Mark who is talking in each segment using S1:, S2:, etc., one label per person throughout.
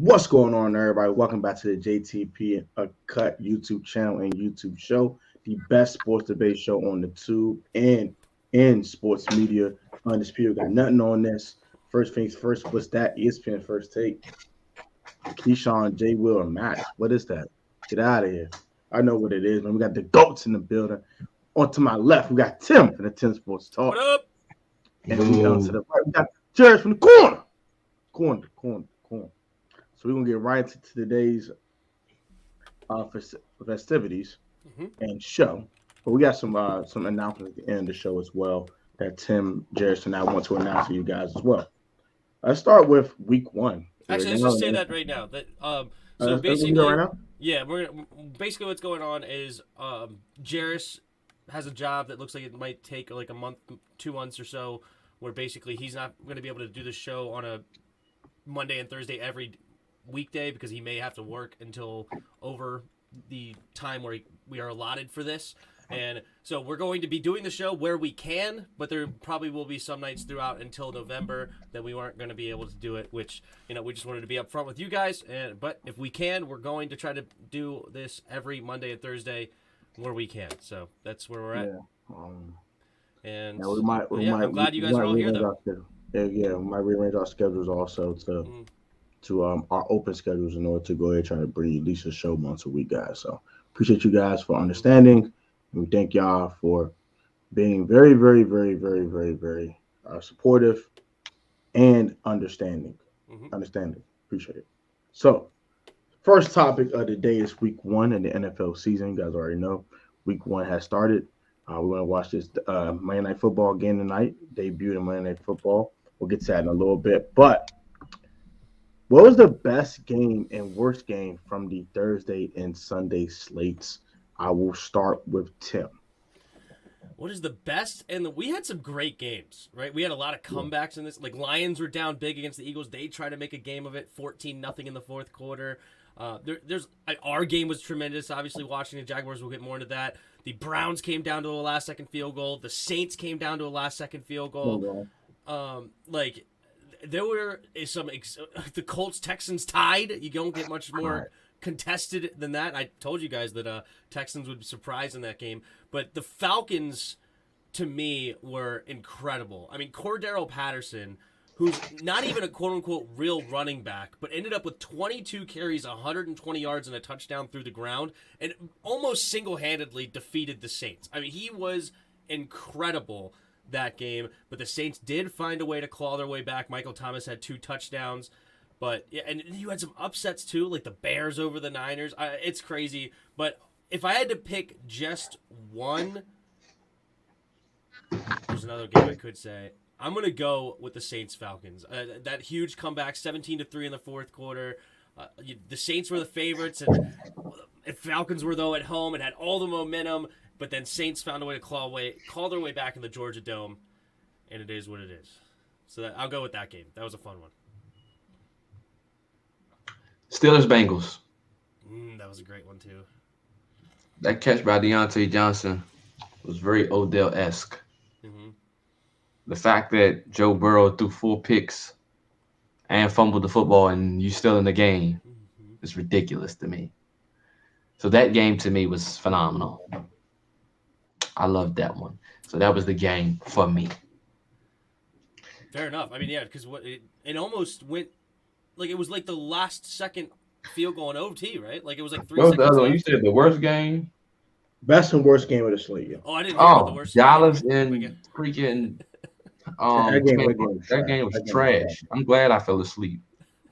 S1: What's going on, everybody? Welcome back to the JTP UnCut YouTube channel and YouTube show, the best sports debate show on the tube and in sports media. Undisputed, got nothing on this. First things first, what's that? ESPN First Take. Keyshawn, J. Will, and Max. What is that? Get out of here. I know what it is, man. We got the GOATs in the building. On to my left, we got Tim from the Tim Sports Talk.
S2: What up?
S1: And we on to the right, we got Jeris from the corner. Corner. So we're gonna get right into today's festivities and show. But we got some announcements at the end of the show as well that Tim, Jeris, and I want to announce to you guys as well. Let's start with week one.
S2: Actually, let's just say that right now. That so basically, right now? Yeah, basically what's going on is Jeris has a job that looks like it might take like a month, 2 months or so, where basically he's not going to be able to do the show on a Monday and Thursday every weekday because he may have to work until over the time where we are allotted for this. And so we're going to be doing the show where we can, but there probably will be some nights throughout until November that we weren't going to be able to do it, which, we just wanted to be upfront with you guys. But if we can, we're going to try to do this every Monday and Thursday where we can. So that's where we're at. And I'm glad you guys are all here, though.
S1: We might rearrange our schedules also to our open schedules in order to go ahead and try to bring at least a show once a week, guys. So appreciate you guys for understanding. And we thank y'all for being very, very, very, very, very, very supportive and understanding. Appreciate it. So first topic of the day is week one in the NFL season. You guys already know week one has started. We're going to watch this Monday Night Football game tonight. Debut in Monday Night Football. We'll get to that in a little bit. But what was the best game and worst game from the Thursday and Sunday slates? I will start with Tim.
S2: What is the best? And we had some great games, right? We had a lot of comebacks in this. Like, Lions were down big against the Eagles. They tried to make a game of it, 14-0 in the fourth quarter. Our game was tremendous. Obviously, watching the Jaguars, we'll get more into that. The Browns came down to a last-second field goal. The Saints came down to a last-second field goal. There were some the Colts-Texans tied. You don't get much more contested than that. I told you guys that Texans would be surprised in that game. But the Falcons, to me, were incredible. I mean, Cordero Patterson, who's not even a quote-unquote real running back, but ended up with 22 carries, 120 yards, and a touchdown through the ground, and almost single-handedly defeated the Saints. I mean, he was incredible that game, but the Saints did find a way to claw their way back. Michael Thomas had 2 touchdowns, but and you had some upsets too, like the Bears over the Niners. It's crazy, but if I had to pick just one, there's another game I could say. I'm going to go with the Saints-Falcons. That huge comeback, 17-3 in the fourth quarter. The Saints were the favorites, and Falcons were, though, at home and had all the momentum. But then Saints found a way to call their way back in the Georgia Dome, and it is what it is. So I'll go with that game. That was a fun one.
S3: Steelers-Bengals.
S2: That was a great one, too.
S3: That catch by Deontay Johnson was very Odell-esque. The fact that Joe Burrow threw 4 picks and fumbled the football and you still in the game is ridiculous to me. So that game to me was phenomenal. I loved that one. So that was the game for me.
S2: Fair enough. I mean, yeah, because it almost went like it was like the last second field goal in OT, right? Like it was like 3 seconds.
S3: What was the other one? You said the worst game?
S1: Best and worst game of the slate. Yeah.
S2: Oh, I didn't hear about the worst
S3: Dallas and freaking that game was trash. I'm glad I fell asleep.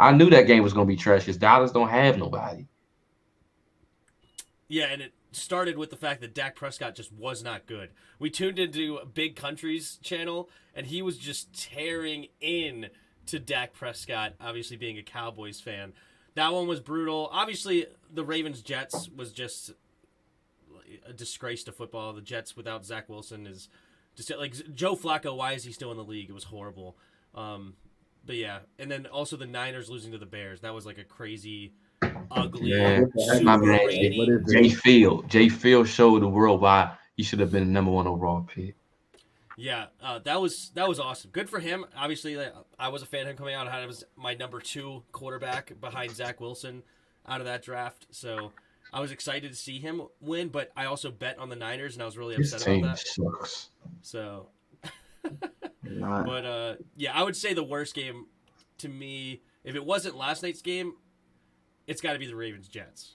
S3: I knew that game was going to be trash because Dallas don't have nobody.
S2: Yeah, and it started with the fact that Dak Prescott just was not good. We tuned into Big Country's channel, and he was just tearing in to Dak Prescott, obviously being a Cowboys fan. That one was brutal. Obviously, the Ravens-Jets was just a disgrace to football. The Jets without Zach Wilson is just like Joe Flacco. Why is he still in the league? It was horrible. But yeah, and then also the Niners losing to the Bears. That was like a crazy, ugly.
S3: Yeah, my man, Jay Field showed the world why he should have been the #1 overall pick.
S2: Yeah, that was awesome. Good for him. Obviously, I was a fan of him coming out. I was my number 2 quarterback behind Zach Wilson out of that draft. So I was excited to see him win, but I also bet on the Niners, and I was really upset about that.
S3: Sucks.
S2: So, but yeah, I would say the worst game to me, if it wasn't last night's game, it's got to be the Ravens-Jets.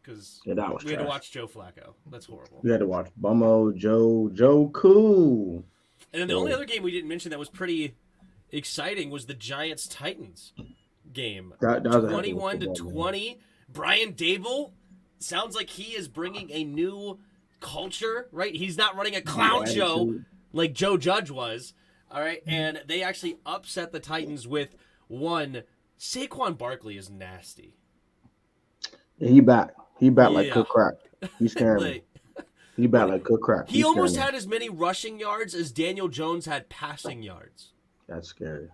S2: Because we had to watch Joe Flacco. That's horrible.
S1: We had to watch Bummo, Joe Cool.
S2: And then the only other game we didn't mention that was pretty exciting was the Giants-Titans game. That 21-20. Brian Dable sounds like he is bringing a new culture, right? He's not running a clown show like Joe Judge was. All right, and they actually upset the Titans with one. Saquon Barkley is nasty.
S1: Yeah, he back. He back like cook crack. He's scaring me. He back like cook crack.
S2: He almost had as many rushing yards as Daniel Jones had passing yards.
S1: That's scary.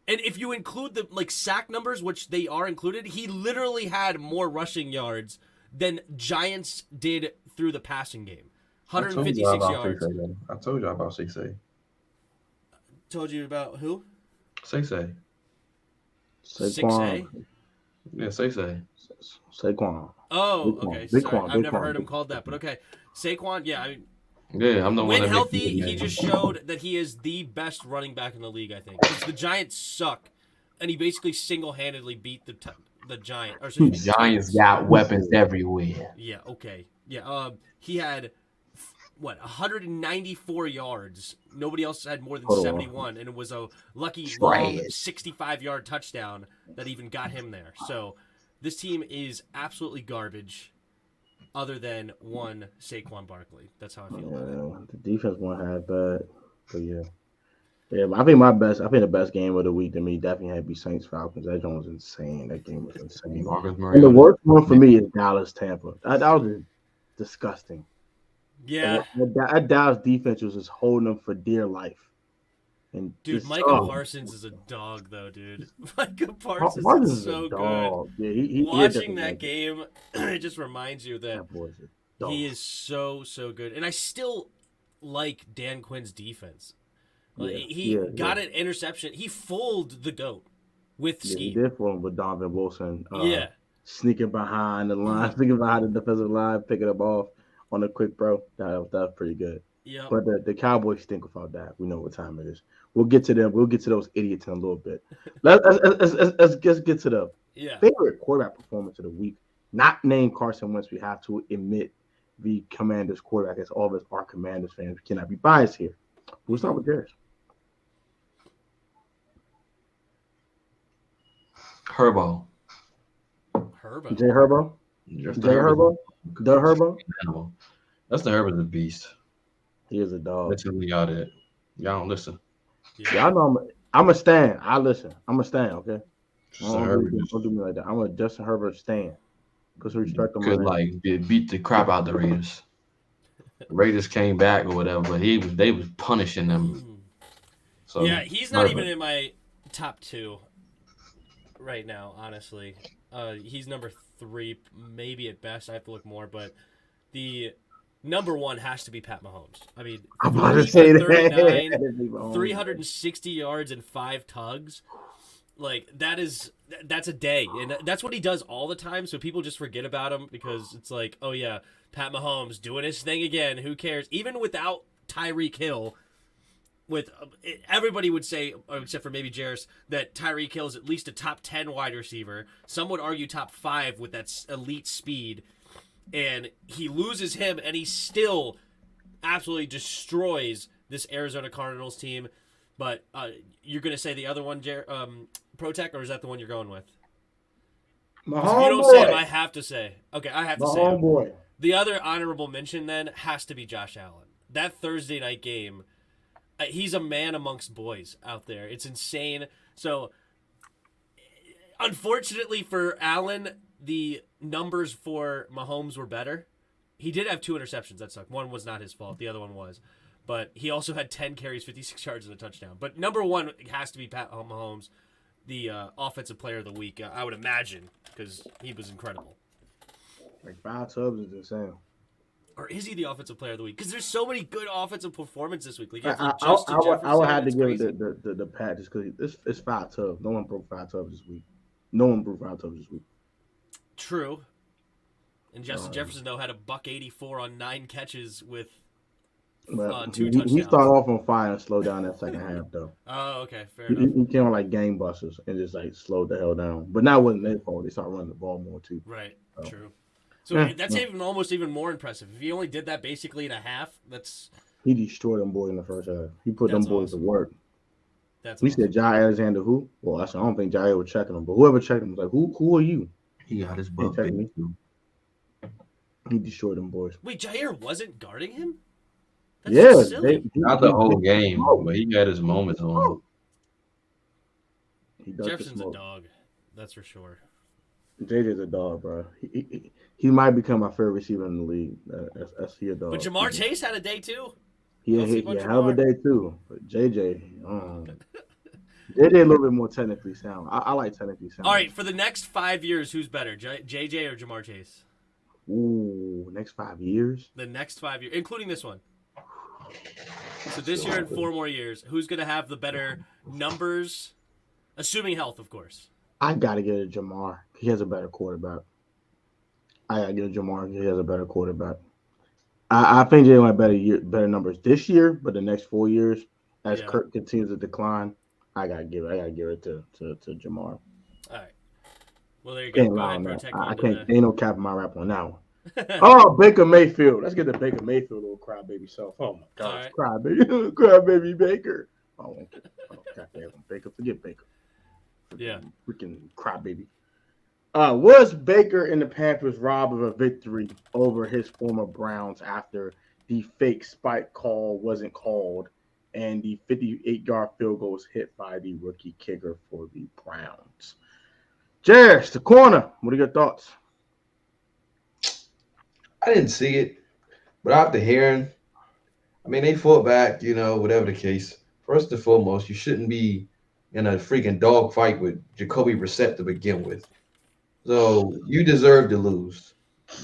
S2: And if you include the sack numbers, which they are included, he literally had more rushing yards than Giants did through the passing game. 156 yards.
S3: I told you about 6A.
S2: Told you about who?
S3: 6A.
S2: 6A?
S3: Yeah, 6A.
S1: Saquon.
S2: Oh, okay. Sorry, I've never heard him called that, but okay. Saquon, yeah.
S3: I'm the one.
S2: When healthy, he just showed that he is the best running back in the league, I think. Because the Giants suck, and he basically single-handedly beat the Giants.
S3: Giants got weapons everywhere.
S2: Yeah, okay. Yeah, he had, 194 yards. Nobody else had more than 71, and it was a lucky long 65-yard touchdown that even got him there. So this team is absolutely garbage, other than one Saquon Barkley. That's how I feel about it.
S1: The defense won't have bad, but yeah. But I think the best game of the week to me definitely had to be Saints Falcons. That game was insane. That game was insane. And the worst one for me is Dallas Tampa. That was disgusting.
S2: Yeah.
S1: That Dallas defense was just holding them for dear life. And
S2: dude, Micah Parsons is a dog, though, dude. Micah Parsons is so good. Yeah, watching that game, it just reminds you that he is so good. And I still like Dan Quinn's defense. He got an interception. He fooled the GOAT with scheme.
S1: He did fool him with Donovan Wilson. Sneaking behind the line, sneaking behind the defensive line, picking up off on a quick bro. That was pretty good.
S2: Yeah.
S1: But the Cowboys stink without that. We know what time it is. We'll get to them. We'll get to those idiots in a little bit. Let's just get to the favorite quarterback performance of the week. Not named Carson Wentz. We have to admit the Commanders quarterback. As all of us are Commanders fans. We cannot be biased here. We'll start with Jeris.
S3: Herbo.
S1: Jay Herbo? The Herbo?
S3: That's the Herbo's a beast.
S1: He is a dog.
S3: That's who y'all that. Y'all don't listen.
S1: Yeah, I know I'm a stan. I listen. I'm a stan, okay? Don't do me like that. I'm a Justin Herbert stan. Because we start them.
S3: Could beat the crap out the Raiders. The Raiders came back or whatever, but they was punishing them. So
S2: yeah, he's not even in my top 2 right now, honestly. He's number 3, maybe at best. I have to look more, but the number 1 has to be Pat Mahomes. I mean,
S1: I'm about to say
S2: 39, 360 yards and 5 tugs. That's a day, and that's what he does all the time. So people just forget about him because it's like, oh yeah, Pat Mahomes doing his thing again. Who cares? Even without Tyreek Hill, everybody would say, except for maybe Jeris, that Tyreek Hill is at least a top 10 wide receiver. Some would argue top 5 with that elite speed. And he loses him, and he still absolutely destroys this Arizona Cardinals team. But you're going to say the other one, Protech, or is that the one you're going with?
S1: My
S2: if you don't say him, I have to say. Okay, I have to say him.
S1: Homeboy.
S2: The other honorable mention, then, has to be Josh Allen. That Thursday night game, he's a man amongst boys out there. It's insane. So, unfortunately for Allen, the numbers for Mahomes were better. He did have 2 interceptions. That sucked. One was not his fault. The other one was. But he also had 10 carries, 56 yards, and a touchdown. But number 1 has to be Pat Mahomes, the offensive player of the week, I would imagine, because he was incredible.
S1: 5 tubs is insane.
S2: Or is he the offensive player of the week? Because there's so many good offensive performances this week. Like
S1: I would have to give the pat just because it's 5-12. No one broke 5-12 this week. No one broke 5-12 this week.
S2: True. And Justin Jefferson though had a $184 on 9 catches with 2 touchdowns.
S1: He started off on fire and slowed down that second half though.
S2: Oh, okay, fair enough.
S1: He came on like game busters and just like slowed the hell down. But that wasn't their fault. They started running the ball more too.
S2: Right. True. So that's almost even more impressive. If he only did that basically in a half,
S1: he destroyed them boys in the first half. He put them boys to work.
S2: We
S1: said Jair Alexander who? Well, I don't think Jair was checking him, but whoever checked him was like, who are you?
S3: He got his butt.
S1: He destroyed them boys.
S2: Wait, Jair wasn't guarding him?
S1: That's
S3: not the whole game, but he had his moments on.
S2: Jefferson's a dog, that's for sure.
S1: JJ's a dog, bro. He might become my favorite receiver in the league. That's he a dog.
S2: But Jamar Chase had a day too.
S1: He had a hell of a day too. But JJ, JJ a little bit more technically sound. I like technically sound.
S2: All right, for the next 5 years, who's better, JJ or Jamar Chase?
S1: Ooh, next 5 years?
S2: The next 5 years, including this one. So this year and 4 more years, who's going to have the better numbers, assuming health, of course?
S1: I got to get a Jamar. He has a better quarterback. I got to get a Jamar. He has a better quarterback. I think Jay will have better numbers this year, but the next 4 years, as Kirk continues to decline, I gotta give it to Jamar.
S2: All right. Well, there you go. Go ahead, Protech.
S1: I can't. Ain't no cap in my rap on that one. Oh, Baker Mayfield. Let's get the Baker Mayfield little crybaby self. Oh my gosh, crybaby Baker. Oh, Baker. Forget Baker. Freaking crybaby. Was Baker and the Panthers robbed of a victory over his former Browns after the fake spike call wasn't called and the 58-yard field goal was hit by the rookie kicker for the Browns? Jeris, the corner. What are your thoughts?
S3: I didn't see it, but after hearing, they fought back, whatever the case. First and foremost, you shouldn't be in a freaking dog fight with Jacoby Brissett to begin with. So you deserve to lose.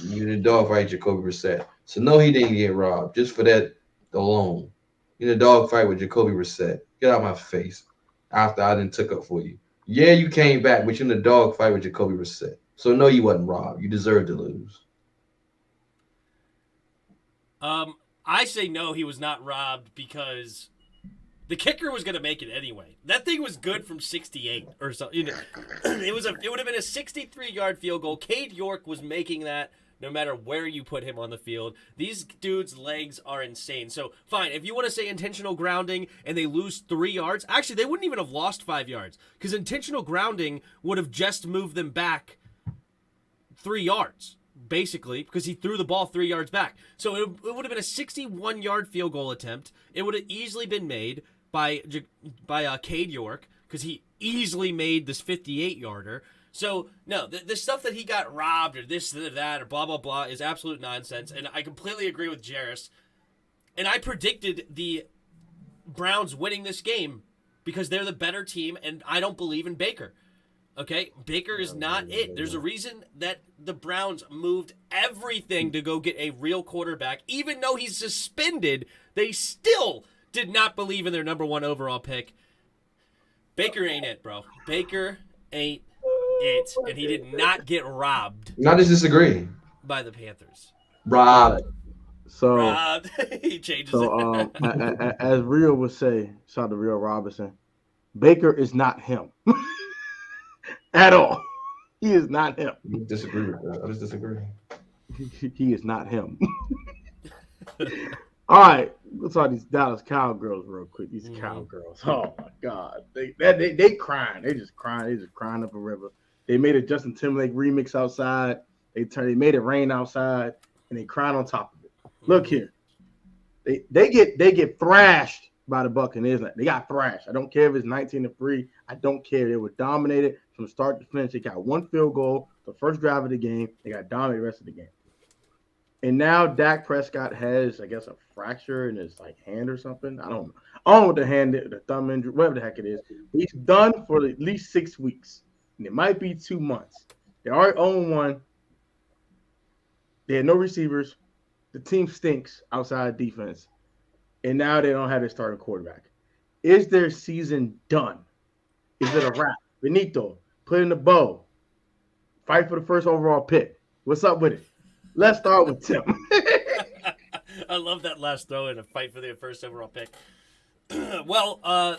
S3: You in a dog fight, Jacoby Brissett. So no, he didn't get robbed. Just for that alone. You in a dog fight with Jacoby Brissett. Get out of my face. After I done took up for you. Yeah, you came back, but you're in a dog fight with Jacoby Brissett. So no, you wasn't robbed. You deserve to lose.
S2: I say no, he was not robbed because the kicker was going to make it anyway. That thing was good from 68 or something. It would have been a 63-yard field goal. Cade York was making that no matter where you put him on the field. These dudes' legs are insane. So, fine, if you want to say intentional grounding and they lose 3 yards, actually, they wouldn't even have lost 5 yards because intentional grounding would have just moved them back 3 yards, basically, because he threw the ball 3 yards back. So it would have been a 61-yard field goal attempt. It would have easily been made by Cade York because he easily made this 58-yarder. So, no, the stuff that he got robbed or this or that or blah, blah, blah is absolute nonsense. And I completely agree with Jeris. And I predicted the Browns winning this game because they're the better team and I don't believe in Baker. Okay? Baker is not it. There's a reason that the Browns moved everything to go get a real quarterback. Even though he's suspended, they still did not believe in their number 1 overall pick. Baker ain't it, bro. Baker ain't it. And he did not get robbed.
S3: Not to disagree.
S2: By the Panthers.
S3: Robbed.
S2: Robbed. He changes it.
S1: As Rio would say, shout out to Rio Robinson, Baker is not him. At all. He is not him.
S3: I disagree with that. I just disagree.
S1: He is not him. All right, let's talk these Dallas Cowgirls real quick. These Cowgirls, oh my God, they crying. They just crying. They just crying up a river. They made a Justin Timberlake remix outside. They made it rain outside, and they crying on top of it. Look here, they get thrashed by the Buccaneers. They got thrashed. I don't care if it's 19-3. I don't care. They were dominated from start to finish. They got 1 field goal the first drive of the game. They got dominated the rest of the game. And now Dak Prescott has, I guess, a fracture in his hand or something. I don't know what the thumb injury, whatever the heck it is. He's done for at least 6 weeks. And it might be 2 months. They already own 1. They had no receivers. the team stinks outside defense, and now they don't have their starting quarterback. Is their season done? Is it a wrap? Benito, put in the bow. Fight for the first overall pick. What's up with it? Let's start with Tim.
S2: I love that last throw in, a fight for the first overall pick. Well,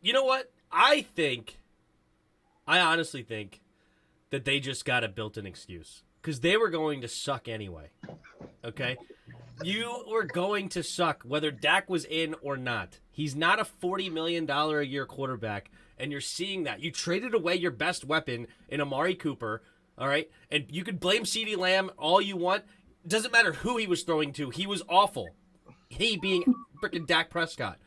S2: you know what? I honestly think that they just got a built-in excuse because they were going to suck anyway. Okay? You were going to suck whether Dak was in or not. He's not a $40 million a year quarterback, and you're seeing that. You traded away your best weapon in Amari Cooper, all right? And you could blame CeeDee Lamb all you want. Doesn't matter who he was throwing to. He was awful. He being freaking Dak Prescott.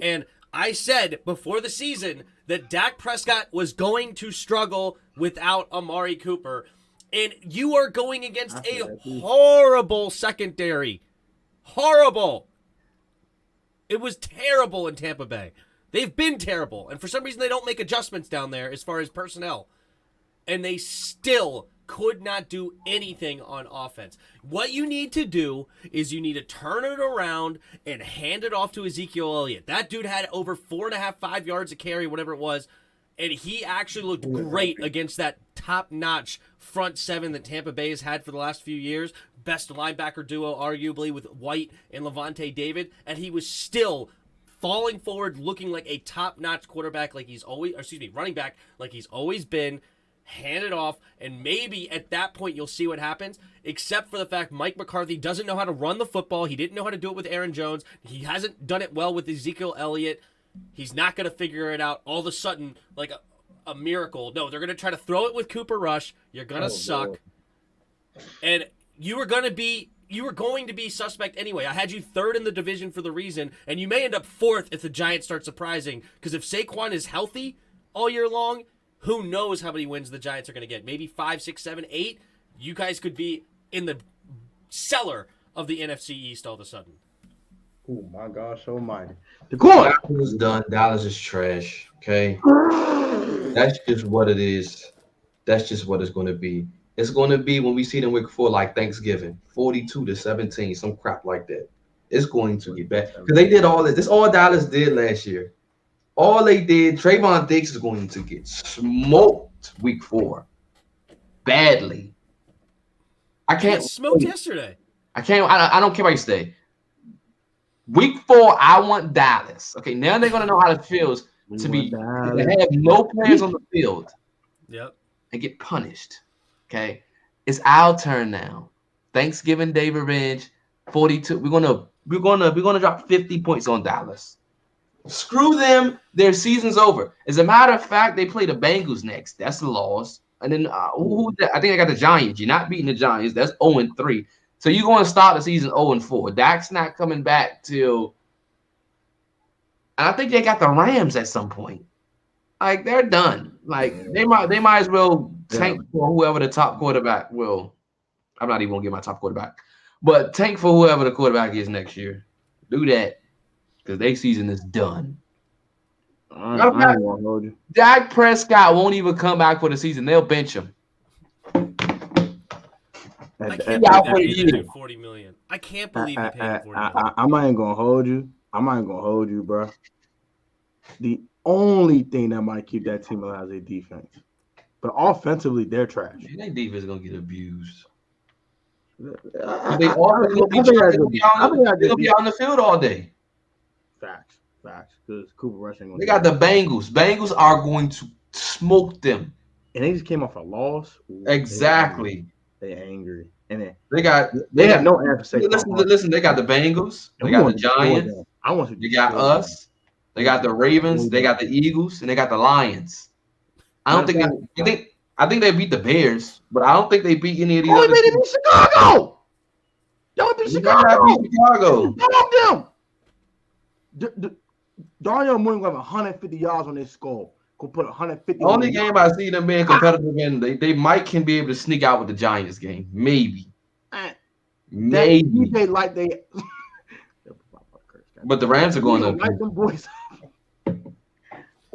S2: And I said before the season that Dak Prescott was going to struggle without Amari Cooper. And you are going against a horrible secondary. Horrible. It was terrible in Tampa Bay. They've been terrible. And for some reason, they don't make adjustments down there as far as personnel. And they still could not do anything on offense. What you need to do is you need to turn it around and hand it off to Ezekiel Elliott. That dude had over 4.5, 5 yards a carry, whatever it was. And he actually looked great against that top-notch front seven that Tampa Bay has had for the last few years. Best linebacker duo, arguably, with White and Levante David. And he was still falling forward, looking like a top-notch quarterback, like he's always, or excuse me, running back, like he's always been. Hand it off, and maybe at that point you'll see what happens, except for the fact Mike McCarthy doesn't know how to run the football. He didn't know how to do it with Aaron Jones. He hasn't done it well with Ezekiel Elliott. He's not going to figure it out all of a sudden like a miracle. No, they're going to try to throw it with Cooper Rush. You're going to suck. Lord. And you were going to be suspect anyway. I had you third in the division for the reason, and you may end up fourth if the Giants start surprising, because if Saquon is healthy all year long, who knows how many wins the Giants are going to get? Maybe 5, 6, 7, 8. You guys could be in the cellar of the NFC East all of a sudden.
S1: Oh, my gosh almighty.
S3: The corner is done. Dallas is trash, okay? That's just what it is. That's just what it's going to be. It's going to be when we see them week 4 like Thanksgiving, 42-17, some crap like that. It's going to get bad. Because they did all this. This all Dallas did last year. All they did, Trayvon Diggs is going to get smoked week 4. Badly. I can't.
S2: Smoked yesterday.
S3: I can't. I don't care what you say. Week 4, I want Dallas. Okay, now they're going to know how it feels to have no players on the field.
S2: Yep.
S3: And get punished. Okay. It's our turn now. Thanksgiving Day revenge. 42. We're gonna drop 50 points on Dallas. Screw them. Their season's over. As a matter of fact, they play the Bengals next. That's the loss. And then I think they got the Giants. You're not beating the Giants. That's 0-3. So you're going to start the season 0-4. Dak's not coming back till. And I think they got the Rams at some point. Like, they're done. Like, they might as well tank for whoever the top quarterback will. I'm not even going to get my top quarterback. But tank for whoever the quarterback is next year. Do that. Because their season is done. Dak Prescott won't even come back for the season. They'll bench him.
S2: I can't believe they paid him $40 million. I can't believe they paid him $40 million.
S1: I'm not even gonna hold you. Bro. The only thing that might keep that team alive is their defense. But offensively, they're trash.
S3: Their defense is gonna get abused. They're
S1: gonna
S3: be on the field all day.
S1: Facts. Because Cooper Rush ain't gonna.
S3: They got the Bengals. Bengals are going to smoke them.
S1: And they just came off a loss.
S3: Exactly.
S1: They angry. And then
S3: they have
S1: no answer.
S3: Listen, they got the Bengals. They got the Giants. They got us. They got the Ravens. They got the Eagles, and they got the Lions. I think they beat the Bears, but I don't think they beat any of these.
S1: They beat Chicago. Y'all beat Chicago. Y'all them. Darnell Mooney will have 150 yards on this score. Go put 150.
S3: Only game I see them being competitive in, they might can be able to sneak out with the Giants game. Maybe. Maybe.
S1: They like they.
S3: But the Rams are going to
S1: like them boys.
S2: Their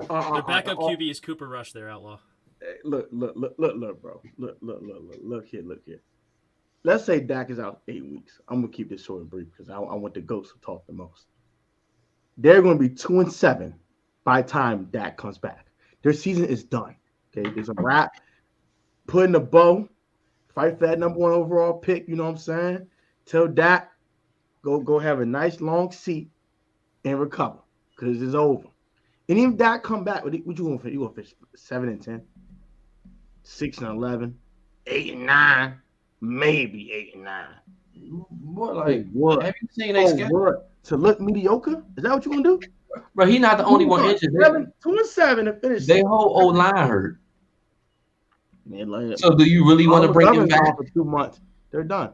S2: backup QB is Cooper Rush, their outlaw.
S1: Look, bro. Look here. let's say Dak is out 8 weeks. I'm gonna keep this short and brief because I want the ghosts to talk the most. They're going to be 2-7 by the time Dak comes back. Their season is done. Okay, there's a wrap. Put in the bow. Fight for that number 1 overall pick. You know what I'm saying? Tell Dak, go have a nice long seat and recover because it's over. And even Dak come back, what you going for? You going for 7-10, 6-11, 8-9, maybe 8-9.
S3: What like
S1: what?
S3: Have you seen their schedule?
S1: To look mediocre? Is that what you gonna do?
S3: Bro, he's not the only one injured.
S1: 2-7 to finish.
S3: Their whole old line hurt.
S1: Man,
S3: so do you really want to bring him back
S1: for 2 months? They're done.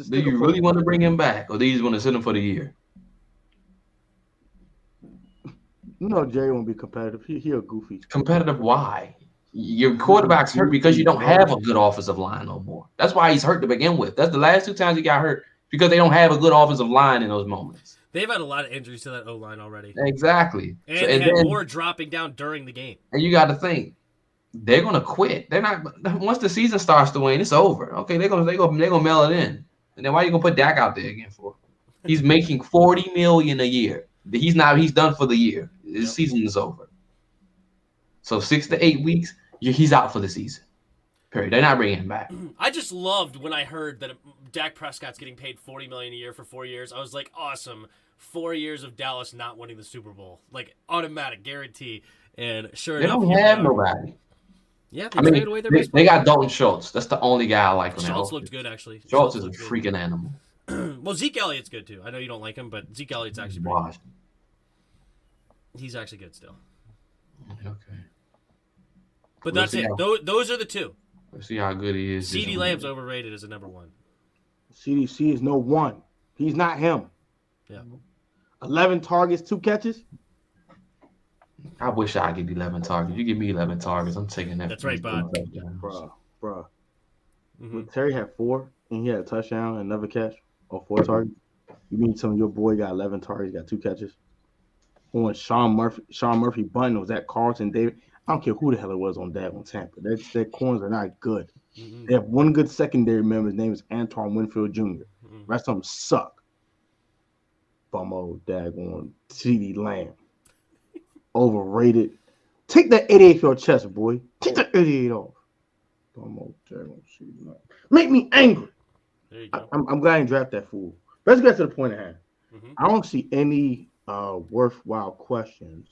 S3: Do you really want to bring him back, or do you just want to sit him for the year?
S1: You know, Jerry won't be competitive. He a goofy.
S3: Competitive? Why? Your quarterback's hurt because you don't have a good offensive line no more. That's why he's hurt to begin with. That's the last 2 times he got hurt because they don't have a good offensive line in those moments.
S2: They've had a lot of injuries to that O-line already.
S3: Exactly.
S2: And then more dropping down during the game.
S3: And you got to think, they're going to quit. They're not. Once the season starts to wane, it's over. Okay, they're gonna mail it in. And then why are you going to put Dak out there again for? He's making $40 million a year. He's done for the year. His season is over. So 6 to 8 weeks, he's out for the season. Period. They're not bringing him back.
S2: I just loved when I heard that Dak Prescott's getting paid $40 million a year for 4 years. I was like, awesome. 4 years of Dallas not winning the Super Bowl, like automatic guarantee. And sure enough,
S3: they don't have nobody.
S2: Yeah, they traded away their best
S3: they got Dalton Schultz. That's the only guy I like.
S2: Schultz looked good actually.
S3: Schultz is a freaking animal.
S2: Well, Zeke Elliott's good too. I know you don't like him, but Zeke Elliott's actually pretty good. He's actually good still.
S3: Okay.
S2: But that's it. Those are the 2.
S3: Let's see how good he is.
S2: CeeDee Lamb's overrated as a number 1.
S1: CDC is no 1. He's not him.
S2: Yeah.
S1: 11 targets, 2 catches.
S3: I wish I could get 11 targets. You give me 11 targets, I'm taking that.
S2: That's right, bud.
S1: Bruh. When Terry had 4 and he had a touchdown and another catch or 4 targets, you mean some of your boy got 11 targets, got 2 catches? On Sean Murphy Bunton was that Carson David. I don't care who the hell it was on that on Tampa. Their corners are not good. Mm-hmm. They have one good secondary member. His name is Antoine Winfield Jr. Mm-hmm. The rest of them suck. Bum old daggone CeeDee Lamb. Overrated. Take that 88 off your chest, boy. Take that 88 off. Bum old daggone CeeDee Lamb. Make me angry.
S2: There you go.
S1: I'm glad you draft that fool. Let's get to the point at hand. Mm-hmm. I don't see any worthwhile questions.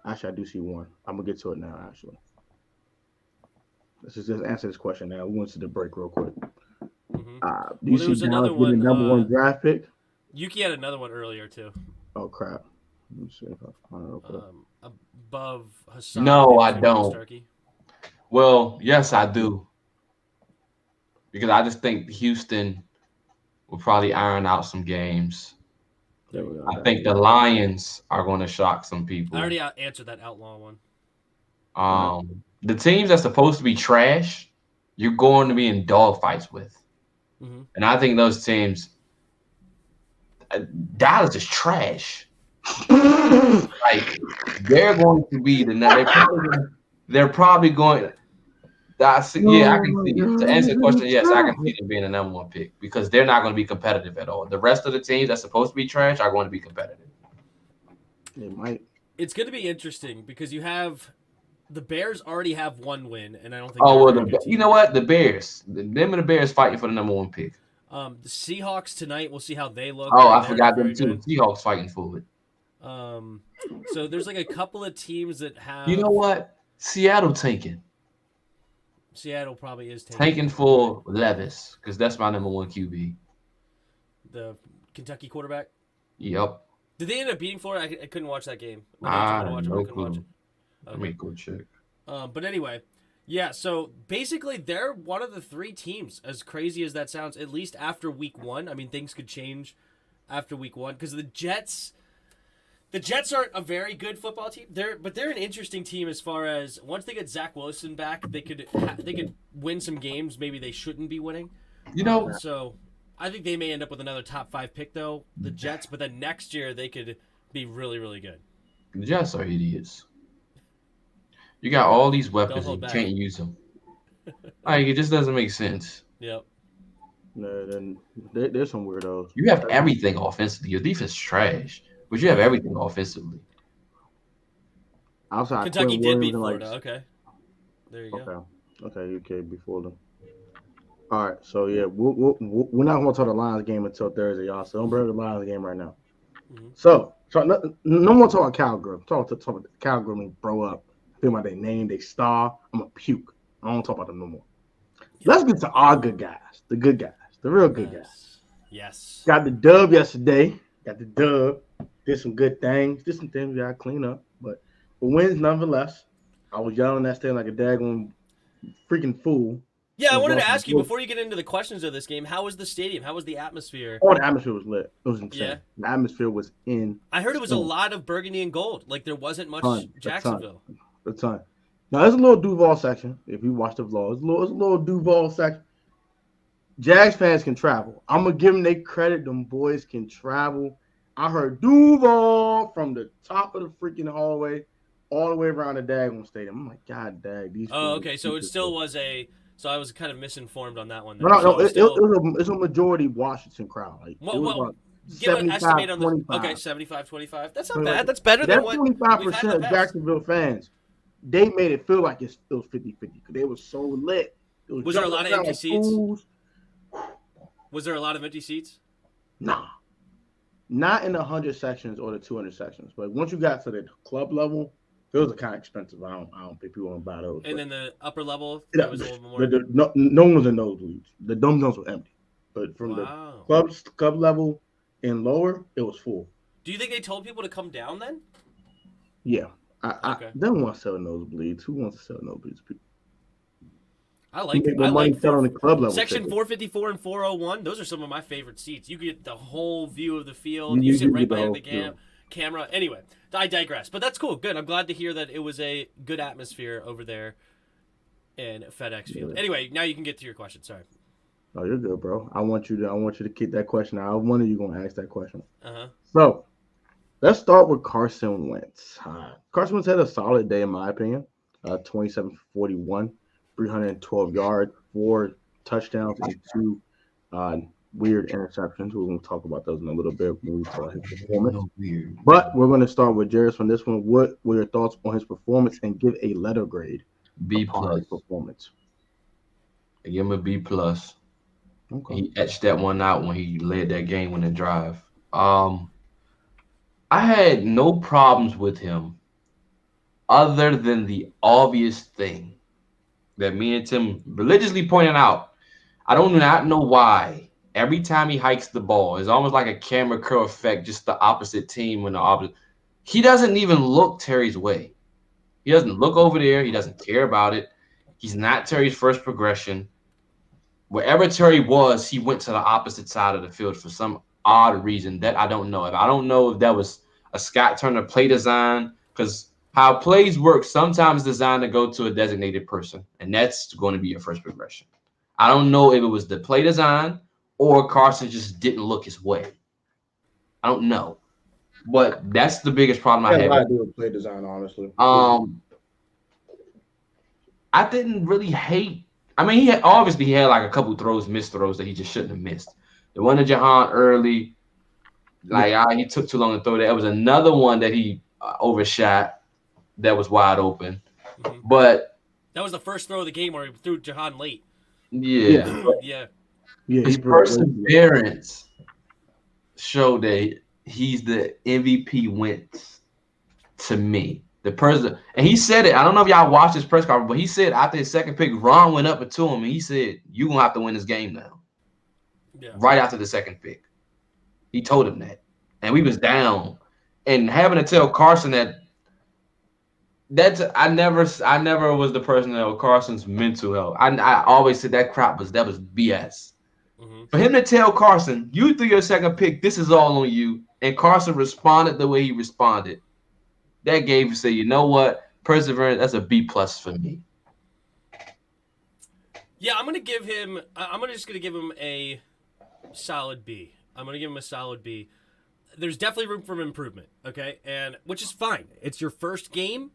S1: Actually, I do see one. I'm gonna get to it now. Actually, let's just answer this question now. We went to the break real quick. Mm-hmm. Do you see Dallas getting the number 1 draft pick?
S2: Yuki had another one earlier too.
S1: Oh crap! Let me see if I find it real quick.
S2: Above Hassan.
S3: No, I don't. Well, yes, I do. Because I just think Houston will probably iron out some games. I think the Lions are going to shock some people.
S2: I already answered that outlaw one.
S3: The teams that's supposed to be trash, you're going to be in dogfights with. Mm-hmm. And I think those teams, Dallas is trash. Like, they're going to be they're probably going. I can see it. To answer the question, yes, I can see them being the number 1 pick because they're not going to be competitive at all. The rest of the teams that's supposed to be trash are going to be competitive.
S1: They might.
S2: It's going to be interesting because you have the Bears already have 1 win, and I don't think.
S3: Oh well, you know what? The Bears, them and the Bears fighting for the number 1 pick.
S2: The Seahawks tonight. We'll see how they look.
S3: Oh, I forgot them too. The Seahawks fighting for it.
S2: So there's like a couple of teams that have.
S3: You know what? Seattle taking.
S2: Seattle probably is
S3: taking for Levis because that's my number 1 QB.
S2: The Kentucky quarterback.
S3: Yep.
S2: Did they end up beating Florida? I couldn't watch that game.
S3: No clue. Let me go check.
S2: But anyway, yeah. So basically, they're one of the 3 teams. As crazy as that sounds, at least after week 1. I mean, things could change after week 1 because the Jets. The Jets aren't a very good football team. They're an interesting team as far as once they get Zach Wilson back, they could win some games maybe they shouldn't be winning.
S3: You know,
S2: so I think they may end up with another top 5 pick though, the Jets. But then next year they could be really, really good.
S3: The Jets are idiots. You got all these weapons and you can't use them. Like, it just doesn't make sense.
S2: Yep.
S1: No, then there's some weirdos.
S3: You have everything offensively. Your defense is trash, but you have everything offensively.
S1: Outside
S2: Kentucky
S1: Quinn
S2: did
S1: Williams
S2: beat
S1: and,
S2: Florida. Okay. There you go.
S1: Okay, UK before them. All right, so yeah, we're not going to talk the Lions game until Thursday, y'all. So don't bring up the Lions game right now. Mm-hmm. So no more talking cowgirl. Talk about the cowgirl and bro up. Think about their name, their star. I'm a puke. I don't talk about them no more. Yeah. Let's get to our good guys, the good guys, the real good guys.
S2: Yes.
S1: Got the dub yesterday. Got the dub. Did some good things. Did some things we got to clean up, but wins nonetheless. I was yelling that thing like a daggone freaking fool.
S2: Yeah, I wanted to ask you, before you get into the questions of this game, how was the stadium? How was the atmosphere?
S1: Oh, the atmosphere was lit. It was insane. Yeah. The atmosphere was
S2: I heard it was a lot of burgundy and gold. Like, there wasn't much Jacksonville.
S1: A ton. Now, there's a little Duval section. If you watch the vlog, there's a little Duval section. Jags fans can travel. I'm going to give them their credit. Them boys can travel. I heard Duval from the top of the freaking hallway all the way around the daggone stadium. I'm like, God dag. These
S2: okay. So it still was a... So I was kind of misinformed on that one.
S1: No, it's a majority Washington crowd. Like, it was about
S2: give an estimate on the 75-25. That's not bad. That's better than what
S1: 25% of Jacksonville fans. They made it feel like it was 50-50 because they were so lit.
S2: Was there a lot of empty seats? Was there a lot of empty seats?
S1: Nah, not in the 100 sections or the 200 sections. But once you got to the club level, those are kind of expensive. I don't think people want to buy those.
S2: And then the upper level, that was a little more.
S1: No one was in nosebleeds. The dome zones were empty. But from the club level and lower, it was full.
S2: Do you think they told people to come down then?
S1: Yeah. I don't want to sell nosebleeds. Who wants to sell nosebleeds? People.
S2: I like it. I like on the club level. Section 454 and 401. Those are some of my favorite seats. You get the whole view of the field. You sit right behind the camera. Anyway, I digress. But that's cool. Good. I'm glad to hear that it was a good atmosphere over there in FedEx Field. Yeah. Anyway, now you can get to your question. Sorry.
S1: Oh, you're good, bro. I want you to keep that question. I wonder you gonna ask that question. So let's start with Carson Wentz. Carson Wentz had a solid day in my opinion. 27-41, 312 yards, 4 touchdowns, and 2 weird interceptions. We're going to talk about those in a little bit when we talk his performance. But we're going to start with Jeris on this one. What were your thoughts on his performance, and give a letter grade?
S3: B+
S1: performance.
S3: I give him a B+. Okay. He etched that one out when he led that game-winning drive. I had no problems with him, other than the obvious thing that me and Tim religiously pointed out. I do not know why. Every time he hikes the ball, it's almost like a camera curl effect, just the opposite team when the opposite. He doesn't even look Terry's way. He doesn't look over there. He doesn't care about it. He's not Terry's first progression. Wherever Terry was, he went to the opposite side of the field for some odd reason that I don't know. I don't know if that was a Scott Turner play design, because how plays work, sometimes designed to go to a designated person, and that's going to be your first progression. I don't know if it was the play design or Carson just didn't look his way. I don't know. But that's the biggest problem I have.
S1: I do with play design, honestly.
S3: I didn't really hate. I mean, he had like a couple missed throws that he just shouldn't have missed. The one to Jahan early, he took too long to throw that. It was another one that he overshot that was wide open. Mm-hmm. But
S2: that was the first throw of the game where he threw Jahan late.
S3: Yeah.
S2: Yeah.
S3: His perseverance showed that he's the MVP Wentz to me. The person, and he said it. I don't know if y'all watched his press conference, but he said after his second pick, Ron went up to him and he said, "You're gonna have to win this game now." Yeah. Right after the second pick, he told him that, and we was down, and having to tell Carson that's I never was the person that was Carson's mental health. I always said that was BS. Mm-hmm. For him to tell Carson, "You threw your second pick, this is all on you," and Carson responded the way he responded, that gave you say, you know what, perseverance, that's a B+ for me.
S2: Yeah, I'm just gonna give him a solid B. I'm gonna give him a solid B. There's definitely room for improvement, okay, and which is fine. It's your first game.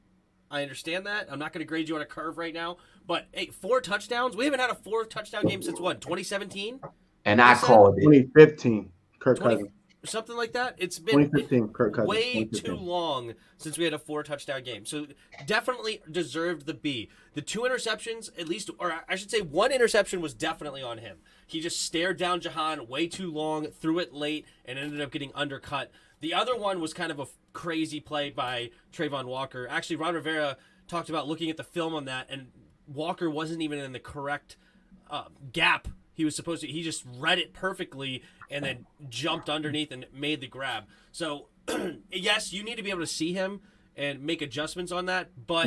S2: I understand that. I'm not going to grade you on a curve right now. But, hey, 4 touchdowns? We haven't had a 4 touchdown game since, 2017?
S3: And I called it.
S1: 2015, Kirk Cousins.
S2: Something like that. It's been
S1: 2015, Kirk Cousins.
S2: way too long since we had a 4-touchdown game. So definitely deserved the B. The 2 interceptions, at least, or I should say 1 interception was definitely on him. He just stared down Jahan way too long, threw it late, and ended up getting undercut. The other one was kind of a crazy play by Trayvon Walker. Actually, Ron Rivera talked about looking at the film on that, and Walker wasn't even in the correct gap he was supposed to. He just read it perfectly and then jumped underneath and made the grab. So, yes, you need to be able to see him and make adjustments on that, but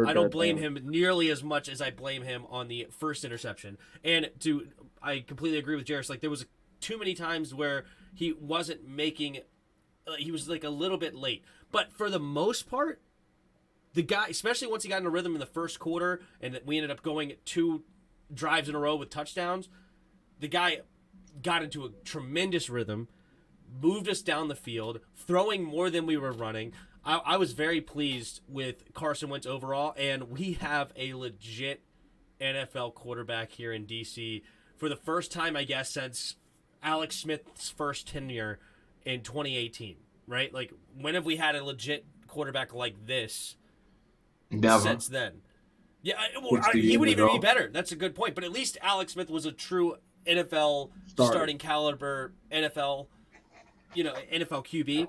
S2: I don't blame him nearly as much as I blame him on the first interception. And I completely agree with Jeris. Like, there was too many times where he wasn't making he was like a little bit late. But for the most part, the guy, especially once he got in a rhythm in the first quarter and we ended up going 2 drives in a row with touchdowns, the guy got into a tremendous rhythm, moved us down the field, throwing more than we were running. I was very pleased with Carson Wentz overall, and we have a legit NFL quarterback here in D.C. for the first time, I guess, since Alex Smith's first tenure in 2018, right? Like, when have we had a legit quarterback like this since then? Yeah, he would even be better. That's a good point. But at least Alex Smith was a true NFL starting caliber, NFL QB.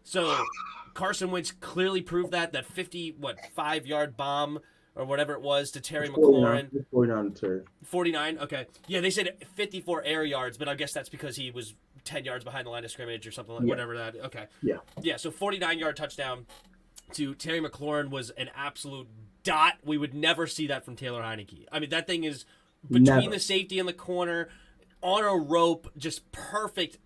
S2: So Carson Wentz clearly proved that 5-yard bomb or whatever it was to Terry McLaurin. 49, okay. Yeah, they said 54 air yards, but I guess that's because he was 10 yards behind the line of scrimmage or something like whatever that. Okay.
S1: Yeah.
S2: Yeah, so 49-yard touchdown to Terry McLaurin was an absolute dot. We would never see that from Taylor Heineke. I mean, that thing is between the safety and the corner, on a rope, just perfect.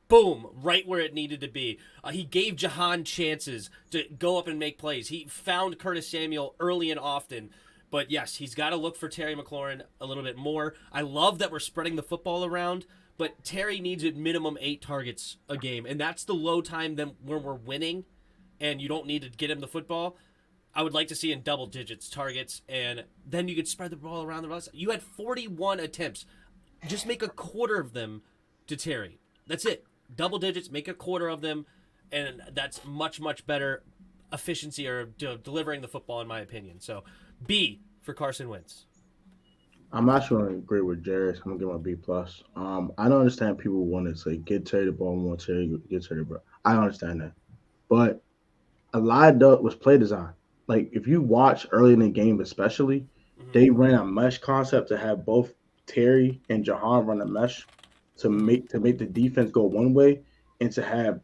S2: Boom, right where it needed to be. He gave Jahan chances to go up and make plays. He found Curtis Samuel early and often. But yes, he's got to look for Terry McLaurin a little bit more. I love that we're spreading the football around, but Terry needs at minimum 8 targets a game. And that's the low time when we're winning and you don't need to get him the football. I would like to see in double digits targets, and then you could spread the ball around the rest. You had 41 attempts. Just make a quarter of them to Terry. That's it. Double digits, make a quarter of them, and that's much, much better efficiency or delivering the football, in my opinion. So, B for Carson Wentz.
S1: I'm actually going to agree with Jeris. I'm going to give him a B+. I don't understand people want to say, get Terry the ball, more Terry, get Terry the ball. I understand that. But a lot of that was play design. Like, if you watch early in the game especially, they ran a mesh concept to have both Terry and Jahan run a mesh to make the defense go one way and to have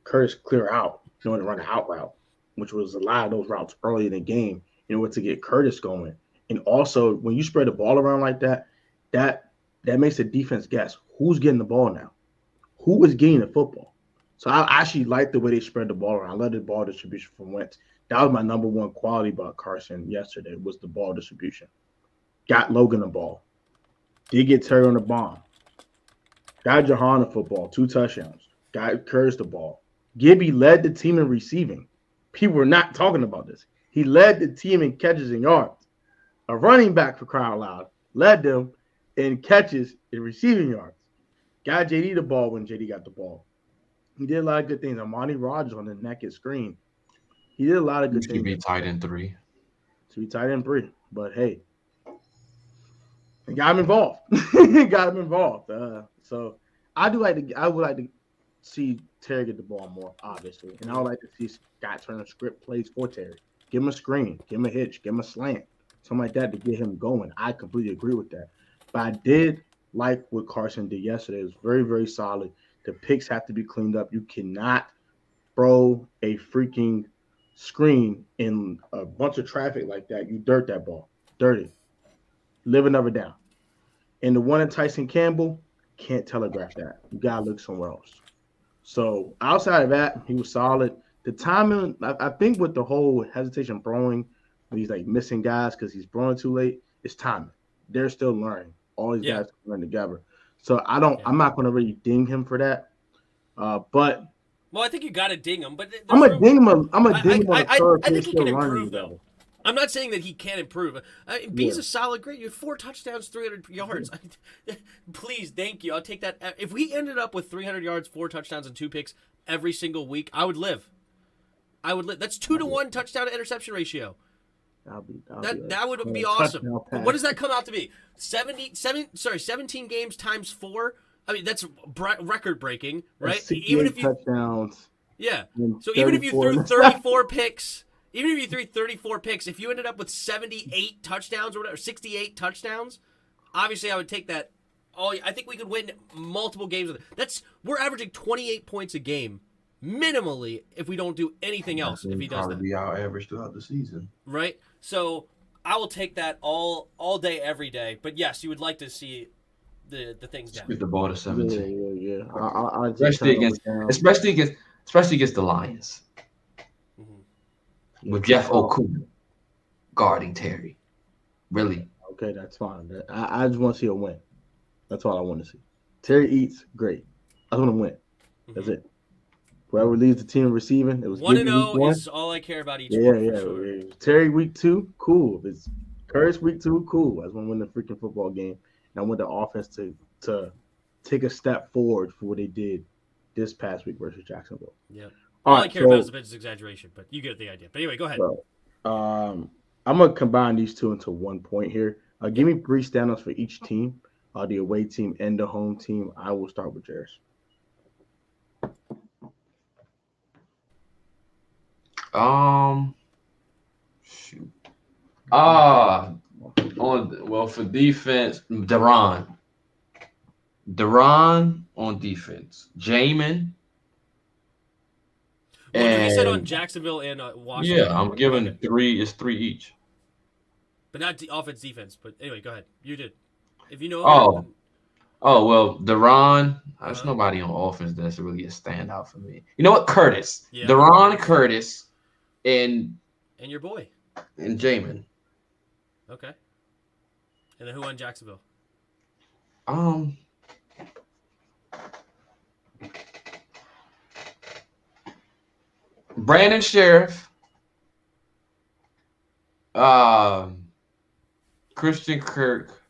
S1: Curtis clear out, to run an out route, which was a lot of those routes early in the game in order to get Curtis going. And also, when you spread the ball around like that, that makes the defense guess who's getting the ball now, who is getting the football. So I actually like the way they spread the ball around. I love the ball distribution from Wentz. That was my number one quality about Carson yesterday was the ball distribution. Got Logan the ball. Did get Terry on the bomb. Got Jahan the football, 2 touchdowns. Got Curtis the ball. Gibby led the team in receiving. People were not talking about this. He led the team in catches and yards. A running back, for crying out loud, led them in catches and receiving yards. Got JD the ball when JD got the ball. He did a lot of good things. Amani Rogers on the naked screen. He did a lot of good things.
S3: To be tight end 3.
S1: To be tight end 3. But, hey, it got him involved. So I would like to see Terry get the ball more, obviously. And I would like to see Scott Turner script plays for Terry. Give him a screen, give him a hitch, give him a slant, something like that to get him going. I completely agree with that. But I did like what Carson did yesterday. It was very, very solid. The picks have to be cleaned up. You cannot throw a freaking screen in a bunch of traffic like that. You dirt that ball. Dirty. Live another down. And the one at Tyson Campbell, can't telegraph that. You got to look somewhere else. So outside of that, he was solid. The timing, I think with the whole hesitation throwing, when he's like missing guys because he's throwing too late, it's timing. They're still learning. All these guys learn together. So I'm not going to really ding him for that. But
S2: well, I think you got to ding him. But
S1: I'm gonna ding him. I'm gonna ding him on the curve.
S2: I think he can improve though. I'm not saying that he can't improve. B's a solid grade. You have 4 touchdowns, 300 yards. Please, thank you. I'll take that. If we ended up with 300 yards, 4 touchdowns, and 2 picks every single week, I would live. That's 2-to-1 touchdown to interception ratio. That would be awesome. What does that come out to be? 17 games times 4. I mean, that's record breaking, right?
S1: Even if you touchdowns.
S2: Yeah. So even if you threw 34 picks. Even if you threw 34 picks, if you ended up with 78 touchdowns or whatever, 68 touchdowns, obviously I would take that. I think we could win multiple games with it. We're averaging 28 points a game, minimally, if we don't do anything else. If he does that,
S4: be our average throughout the season,
S2: right? So I will take that all day, every day. But yes, you would like to see the things down.
S3: Get the ball to 17.
S1: Yeah.
S3: Especially against the Lions. With Jeff Okuda guarding Terry. Really?
S1: Okay, that's fine. I just want to see a win. That's all I want to see. Terry eats, great. I just want to win. That's it. Whoever leads the team receiving, it was
S2: 1-0 is all I care about each week.
S1: Yeah. Terry week 2, cool. If it's Curtis week 2, cool. I just want to win the freaking football game. And I want the offense to take a step forward for what they did this past week versus Jacksonville.
S2: Yeah. All I care about is a bit of exaggeration, but you get the idea. But anyway, go ahead.
S1: I'm going to combine these two into one point here. Give me 3 standouts for each team, the away team and the home team. I will start with Jeris.
S3: Shoot. For defense, Deron on defense. Jamin.
S2: He said on Jacksonville and Washington.
S3: Yeah, I'm giving 3. It's 3 each.
S2: But not offense, defense. But anyway, go ahead. You did. If you know.
S3: Well, Deron. There's nobody on offense that's really a standout for me. You know what? Curtis. Yeah. Deron, Curtis, and
S2: your boy.
S3: And Jamin.
S2: Okay. And then who on Jacksonville?
S3: Brandon Sheriff, Christian Kirk,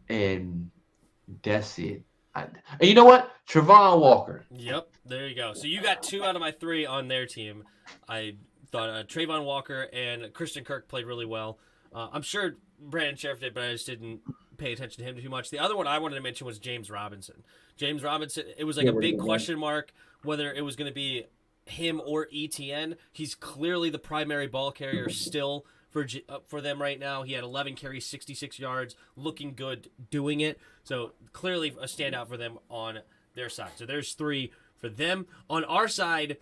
S3: and that's it. And you know what? Trevon Walker.
S2: Yep, there you go. So you got 2 out of my 3 on their team. I thought Trevon Walker and Christian Kirk played really well. I'm sure Brandon Sheriff did, but I just didn't pay attention to him too much. The other one I wanted to mention was James Robinson. James Robinson, it was like a big question mark whether it was going to be him or ETN. He's clearly the primary ball carrier still for them right now. He had 11 carries, 66 yards, looking good doing it. So clearly a standout for them on their side. So there's 3 for them. On our side,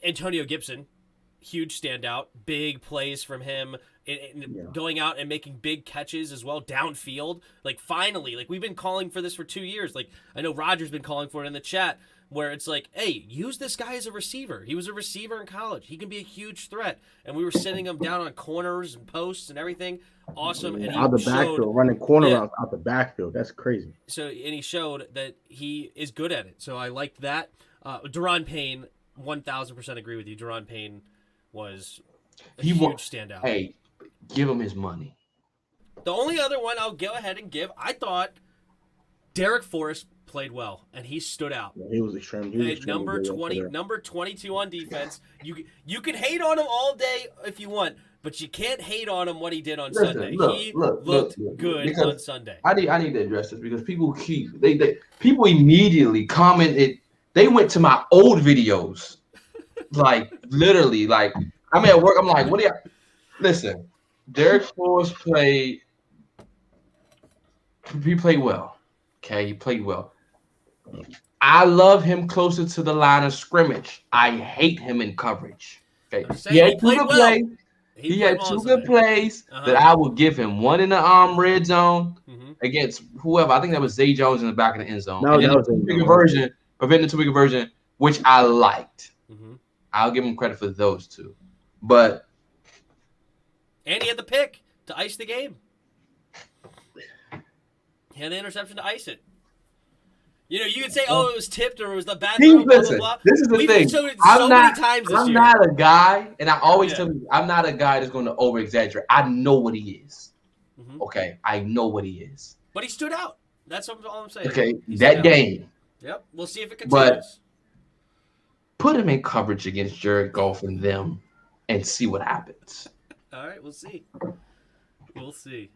S2: Antonio Gibson, huge standout, big plays from him, going out and making big catches as well downfield. Like finally, like we've been calling for this for 2 years. Like I know Roger's been calling for it in the chat, where it's like, hey, use this guy as a receiver. He was a receiver in college. He can be a huge threat. And we were sending him down on corners and posts and everything. Awesome. And
S1: out the backfield, running corner routes out the backfield. That's crazy.
S2: So, and he showed that he is good at it. So I liked that. Deron Payne, 1,000% agree with you. Deron Payne was a huge standout.
S3: Hey, give him his money.
S2: The only other one I'll go ahead and give, I thought Derek Forrest played well, and he stood out.
S1: Yeah, he was extremely
S2: number 20, number 22 on defense. You can hate on him all day if you want, but you can't hate on him what he did on Sunday. He looked good on Sunday.
S3: I need to address this because people people immediately commented. They went to my old videos, like literally, like I'm at work. I'm like, what do you? Listen, Derek Forrest played. He played well. Okay, he played well. I love him closer to the line of scrimmage. I hate him in coverage. Okay, he had 2 good plays. He had 2 good plays that I would give him. One in the red zone against whoever. I think that was Zay Jones in the back of the end zone.
S1: No, that was a
S3: bigger version, preventing the 2 bigger version, which I liked. I'll give him credit for those 2. But
S2: and he had the pick to ice the game. He had the interception to ice it. You know, you could say, "Oh, it was tipped," or "It was the bad throw."
S3: Listen,
S2: blah, blah, blah.
S3: this is the
S2: We've
S3: thing.
S2: showed it so many times this year.
S3: I'm not a guy, and I always tell you, I'm not a guy that's going to over exaggerate. I know what he is. Okay, I know what he is.
S2: But he stood out. That's all I'm saying.
S3: Okay, that game.
S2: Yep, we'll see if it continues.
S3: But put him in coverage against Jared Goff and them, and see what happens.
S2: All right, we'll see. We'll see.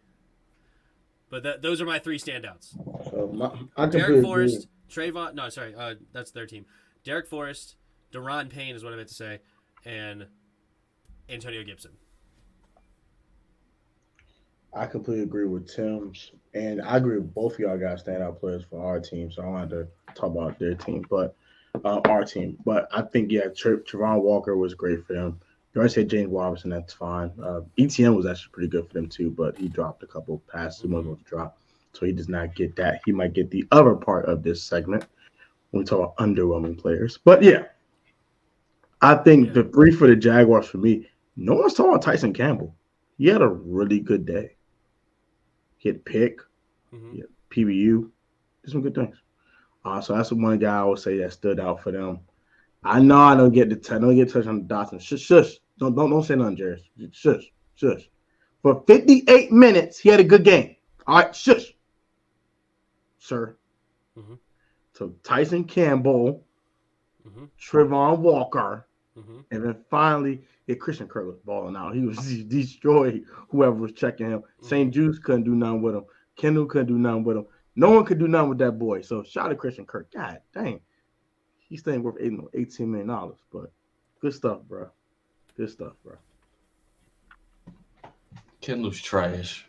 S2: But those are my 3 standouts.
S1: So
S2: Derek Forrest, Trayvon. No, sorry, that's their team. Derek Forrest, Deron Payne is what I meant to say, and Antonio Gibson.
S1: I completely agree with Tim's, and I agree with both of y'all guys standout players for our team. So I wanted to talk about their team, but our team. But I think Trevon Walker was great for them. You already said James Robinson, that's fine. ETN was actually pretty good for them too, but he dropped a couple passes he wasn't going to drop, so he does not get that. He might get the other part of this segment when we talk about underwhelming players. But yeah, I think the 3 for the Jaguars for me. No one's talking about Tyson Campbell. He had a really good day. He had pick, he had PBU, did some good things. So that's the one guy I would say that stood out for them. I know I don't get touch on the Dotson. Shush. Don't say nothing, Jeris. Shush. For 58 minutes, he had a good game. All right, shush, sir. So Tyson Campbell, Trevon Walker, and then finally, Christian Kirk was balling out. He was destroyed whoever was checking him. St. Jude's couldn't do nothing with him. Kendall couldn't do nothing with him. No one could do nothing with that boy. So shout out to Christian Kirk. God dang. He's staying worth $18 million. But good stuff, bro. Good stuff, bro.
S3: Kendall's trash.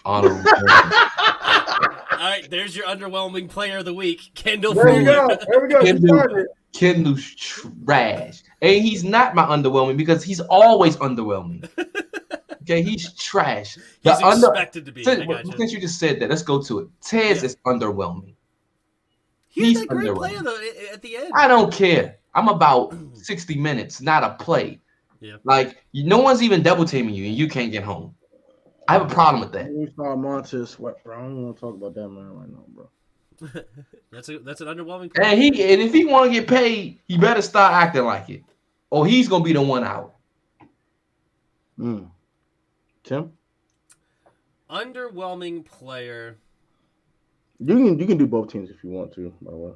S3: Honorable.
S2: All right, there's your underwhelming player of the week, Kendall.
S1: There we go.
S3: Kendall's trash. And he's not my underwhelming because he's always underwhelming. Okay, he's trash.
S2: He's expected to be.
S3: Since you just said that, let's go to it. Tez is underwhelming.
S2: He's a great player though at the end.
S3: I don't care. I'm about 60 minutes, not a play.
S2: Yeah.
S3: Like no one's even double teaming you, and you can't get home. I have a problem with that.
S1: We saw Montez Sweat, bro. I don't want to talk about that man right now, bro.
S2: That's an underwhelming player.
S3: And if he want to get paid, he better start acting like it, or he's gonna be the one out.
S1: Tim?
S2: Underwhelming player.
S1: You can do both teams if you want to, by the way.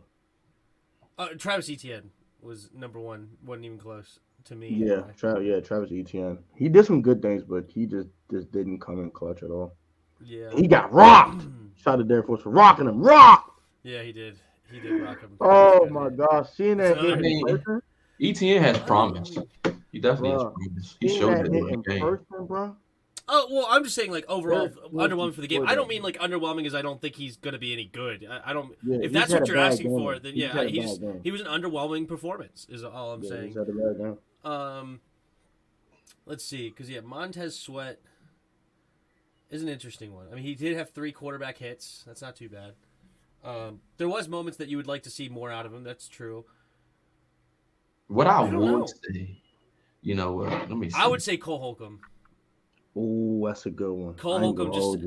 S2: Travis Etienne was number 1. Wasn't even close to me.
S1: Yeah, Travis Etienne. He did some good things, but he just didn't come in clutch at all.
S2: Yeah.
S1: He got rocked. Shout out to Derek Force for rocking him. Rock!
S2: Yeah, he did. He did rock him.
S1: Oh, my gosh. Seeing that hit in person?
S3: Etienne has promise. He definitely has promise. He showed that
S1: in person, bro.
S2: Oh, well, I'm just saying, like, overall, underwhelming for the game. I don't mean, like, underwhelming as I don't think he's going to be any good. I don't – if that's what you're asking for, then, he was an underwhelming performance is all I'm saying.
S1: He's had a bad game.
S2: Let's see, because, Montez Sweat is an interesting one. I mean, he did have 3 quarterback hits. That's not too bad. There was moments that you would like to see more out of him. That's true.
S3: What I would say, let me see.
S2: I would say Cole Holcomb.
S1: Oh, that's a good one.
S2: Cole Holcomb just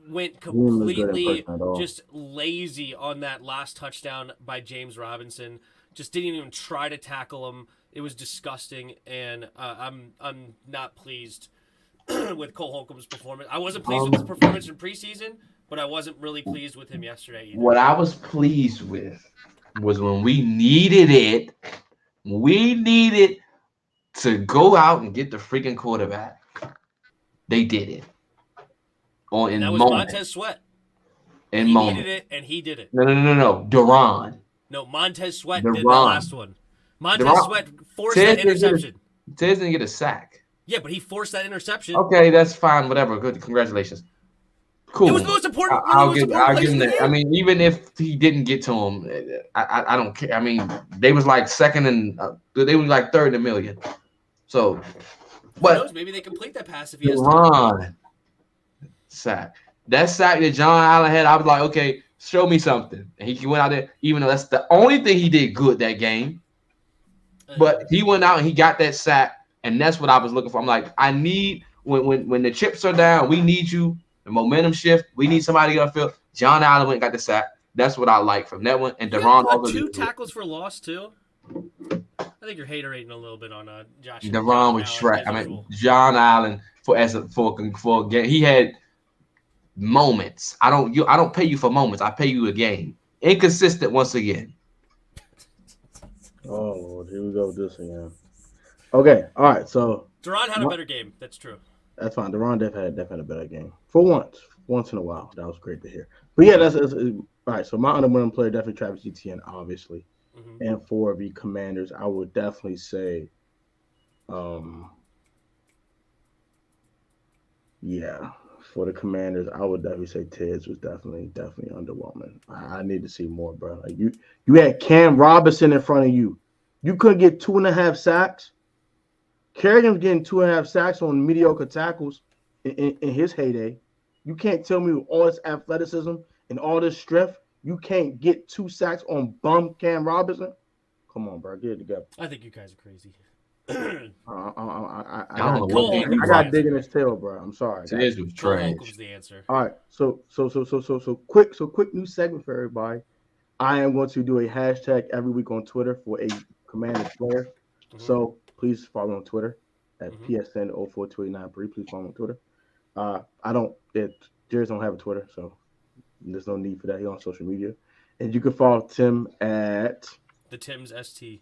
S2: went completely just lazy on that last touchdown by James Robinson. Just didn't even try to tackle him. It was disgusting, and I'm not pleased with Cole Holcomb's performance. I wasn't pleased with his performance in preseason, but I wasn't really pleased with him yesterday either.
S3: What I was pleased with was when we needed it. We needed to go out and get the freaking quarterback. They did it.
S2: That was Montez Sweat. He needed it, and he did it.
S3: No. Duran.
S2: No, Montez Sweat did the last one. Montez Sweat forced that interception.
S3: Tez didn't get a sack.
S2: Yeah, but he forced that interception.
S3: Okay, that's fine. Whatever. Good. Congratulations. Cool.
S2: It was the most important.
S3: I'll give him that. I mean, even if he didn't get to him, I don't care. I mean, they was like second and they was like third in a million. So.
S2: Who knows? Maybe they complete that pass if he has
S3: time. Sack. That sack that John Allen had, I was like, okay, show me something. And he went out there, even though that's the only thing he did good that game. But he went out and he got that sack, and that's what I was looking for. I'm like, I need when the chips are down, we need you. The momentum shift. We need somebody to get on the field. John Allen went and got the sack. That's what I like from that one. And
S2: You
S3: Deron
S2: had,
S3: also
S2: 2 tackles for loss too. I think you're hater-rating a little bit on Josh.
S3: Deron was Shrek. I mean, John Allen for a game. He had moments. I don't pay you for moments. I pay you a game. Inconsistent once again.
S1: Oh Lord, here we go with this again. Okay, all right. So
S2: Deron had a better game. That's true.
S1: That's fine. Deron def had a better game for once in a while. That was great to hear. But yeah, that's all right. So my underwhelming player definitely Travis Etienne, obviously, and for the Commanders, I would definitely say, yeah, for the Commanders, I would definitely say Tibbs was definitely underwhelming. I need to see more, bro. Like you had Cam Robinson in front of you. You couldn't get 2.5 sacks. Kerrigan's getting 2.5 sacks on mediocre tackles in his heyday. You can't tell me with all this athleticism and all this strength, you can't get 2 sacks on bum Cam Robinson. Come on, bro, get it together.
S2: I think you guys are crazy.
S1: I got to dig in his tail, bro. I'm sorry.
S3: Tibbs was trash.
S2: Was the answer.
S1: All right, so quick new segment for everybody. I am going to do a hashtag every week on Twitter for a Commanders player. So please follow on Twitter at PSN042893. Please follow on Twitter. Jeris don't have a Twitter, so there's no need for that. He's on social media. And you can follow Tim at
S2: TheTimsST.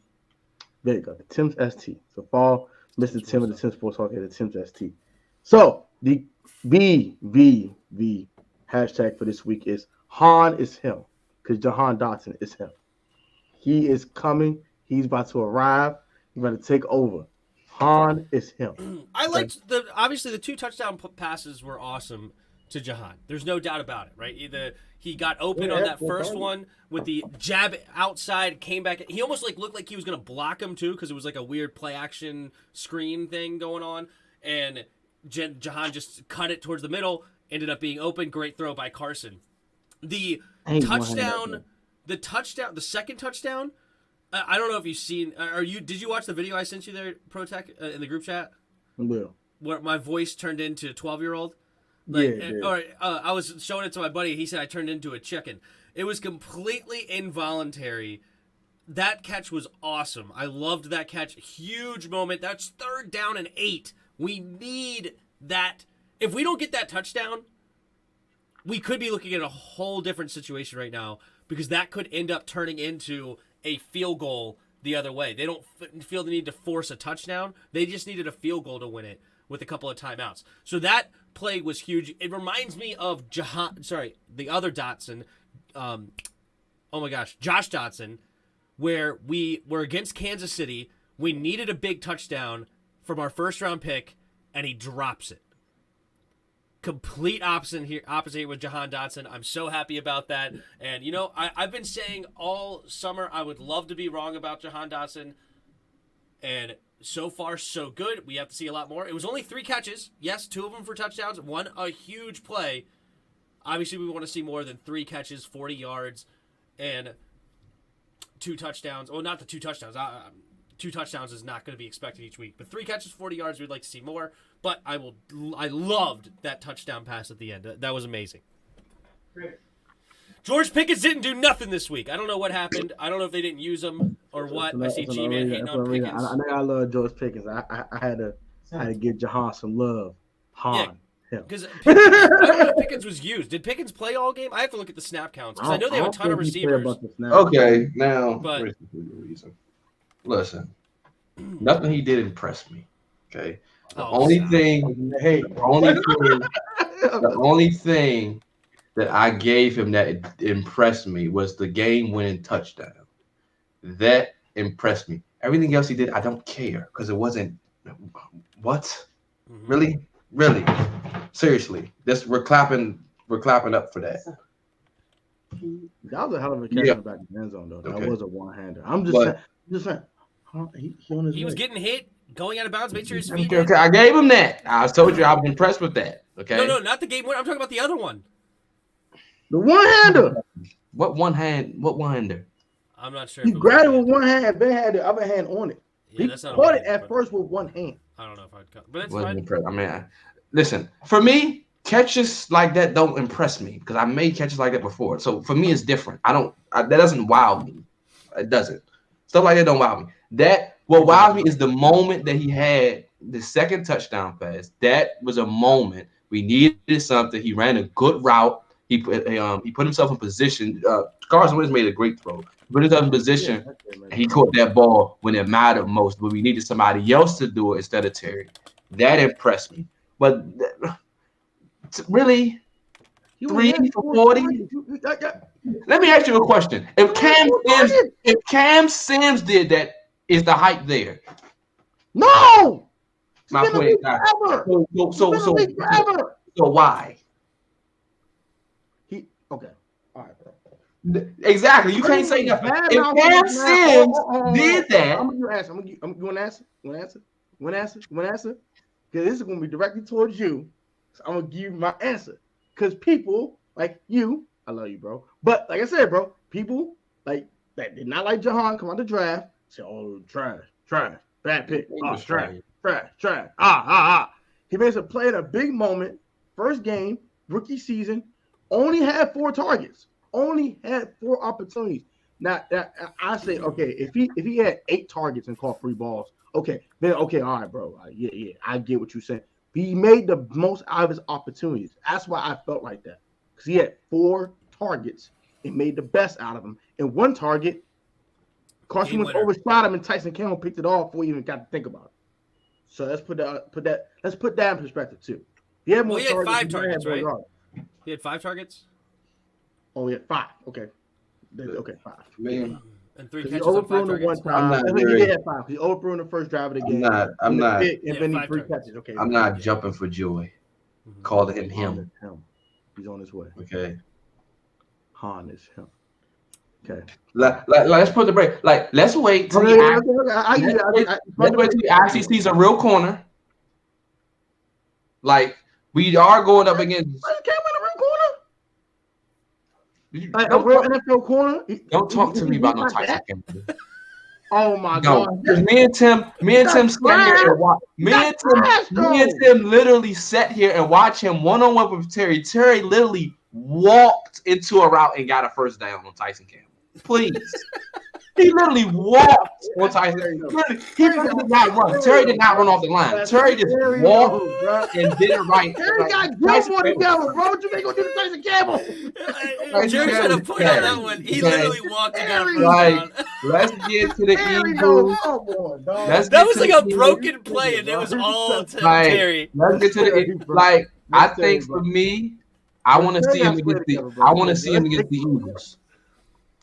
S1: There you go, the TimsST. So follow Mr. Tim at the Tim Sports Talk at the TimsST. So the hashtag for this week is Han is him, because Jahan Dotson is him. He is coming. He's about to arrive. He's about to take over. Han is him.
S2: I liked obviously the 2 touchdown passes were awesome to Jahan. There's no doubt about it, right? He got open on that first one with the jab outside, came back. He almost looked like he was going to block him too, because it was like a weird play action screen thing going on. And Jahan just cut it towards the middle, ended up being open. Great throw by Carson. The second touchdown, I don't know if you've seen. Did you watch the video I sent you there, Protech, in the group chat?
S1: Yeah.
S2: Where my voice turned into a 12-year-old. I was showing it to my buddy. He said I turned into a chicken. It was completely involuntary. That catch was awesome. I loved that catch. Huge moment. That's 3rd down and 8. We need that. If we don't get that touchdown, we could be looking at a whole different situation right now, because that could end up turning into a field goal the other way. They don't feel the need to force a touchdown. They just needed a field goal to win it with a couple of timeouts. So that play was huge. It reminds me of the other Dotson. Josh Dotson, where we were against Kansas City. We needed a big touchdown from our first-round pick, and he drops it. Complete opposite here with Jahan Dotson. I'm so happy about that. And, I've been saying all summer I would love to be wrong about Jahan Dotson. And so far, so good. We have to see a lot more. It was only 3 catches. Yes, 2 of them for touchdowns. 1 a huge play. Obviously, we want to see more than 3 catches, 40 yards, and 2 touchdowns. Well, not the 2 touchdowns. 2 touchdowns is not going to be expected each week. But 3 catches, 40 yards, we'd like to see more. But I loved that touchdown pass at the end. That was amazing. Great. George Pickens didn't do nothing this week. I don't know what happened. I don't know if they didn't use him or what. I see G-Man hating on Pickens.
S1: I know I love George Pickens. I had to give Jahan some love.
S2: Because I don't know if Pickens was used. Did Pickens play all game? I have to look at the snap counts, because I know they have a ton of receivers.
S3: Okay, now, listen, nothing he did impressed me. Okay, the only thing that I gave him that impressed me was the game-winning touchdown. That impressed me. Everything else he did, I don't care, because it wasn't. What? Mm-hmm. Really? Seriously, we're clapping up for that.
S1: That was a hell of a catch back in the end zone, though. That was a one-hander. I'm just saying.
S2: He was getting hit, going out of bounds, made sure his feet.
S3: Okay, I gave him that. I told you I was impressed with that. Okay.
S2: No, not the game winner. I'm talking about the other one.
S1: The one-hander.
S3: What one-hander?
S2: I'm not sure.
S1: He grabbed it with one hand. Ben had the other hand on it.
S2: Yeah,
S1: he caught it at first with one hand.
S2: I don't know if I'd cut, but it's fine.
S3: I mean, listen, for me, catches like that don't impress me because I made catches like that before. So for me, it's different. That doesn't wow me. It doesn't. Stuff like that don't wow me. What wows me is the moment that he had the second touchdown pass. That was a moment we needed something. He ran a good route. He put himself in position. Carson Wentz made a great throw. He put himself in position, and he caught that ball when it mattered most. But we needed somebody else to do it instead of Terry. That impressed me. But really, 3 for 40. Let me ask you a question: If Cam Sims did that, is the hype there?
S1: No.
S3: My point is not. So why?
S1: Okay. All right, bro.
S3: Exactly. You can't say nothing. If Cam Sims did that,
S1: I'm gonna answer. I'm gonna answer. Because this is gonna be directly towards you. So I'm gonna give you my answer. Because people like you, I love you, bro. But like I said, bro, people like that did not like Jahan come out the draft. Say, oh, trash, bad pick, trash. He makes a play in a big moment, first game, rookie season, only had 4 targets, only had 4 opportunities. Now I say, okay, if he had 8 targets and caught 3 balls, okay, then okay, all right, bro, yeah, I get what you're saying. But he made the most out of his opportunities. That's why I felt like that, because he had 4 targets and made the best out of them. And 1 target, Carson Wentz overshot him, and Tyson Campbell picked it off before he even got to think about it. So let's put that in perspective too. He had
S2: 5 targets, right? He had 5 targets.
S1: Oh, yeah, 5. Okay, 5.
S3: Man.
S2: And 3 catches on 5 targets.
S1: He did have 5. He overthrew in the first drive of the game.
S3: I'm not.
S1: And then he 3 catches. Okay.
S3: I'm not jumping for joy. Calling him.
S1: He's on his way.
S3: Okay.
S1: Han is him. Okay.
S3: Let's put the break. Let's wait till he actually sees a real corner. We are going up against.
S1: A real NFL corner.
S3: Don't talk to me about no Tyson Campbell.
S1: Oh my God!
S3: Me and Tim sat here and watched. Me and Tim literally sat here and watched him one-on-one with Terry. Terry literally walked into a route and got a first down on Tyson Campbell. Please. He literally walked on Tyson. He did not run. Terry did not run off the line. Terry just walked and did it right.
S1: Terry got Gilmore together, bro. What you think gonna do to Tyson Campbell?
S2: Jerry's trying to point out that one. He literally walked and got a first down.
S3: Let's get to the Eagles.
S2: That was like a broken play, and it was all to Terry.
S3: Let's get to the I think for me, I want to see him against the Eagles.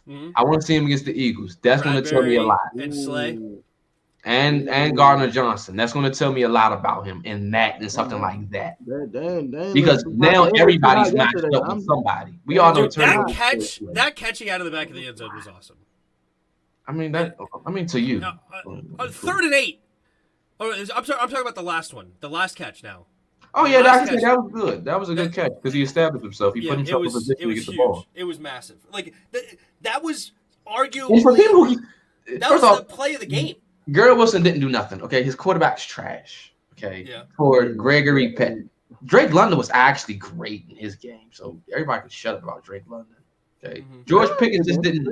S3: Mm-hmm. I want to see him against the Eagles. That's going to tell me a lot.
S2: And Slay.
S3: And Gardner Johnson. That's going to tell me a lot in that and something like that. Because now everybody's matched up with somebody. We all know
S2: that catching out of the back of the end zone was awesome.
S3: I mean to you.
S2: 3rd and 8. I'm talking about the last one. The last catch now.
S3: Oh yeah, that was good. That was a good catch because he established himself. He put himself in position to get the ball.
S2: It was massive. That was arguably the play of the game.
S3: Garrett Wilson didn't do nothing. Okay, his quarterback's trash. Okay, for Gregory Pett. Drake London was actually great in his game, so everybody can shut up about Drake London. Okay, mm-hmm. George Pickens just didn't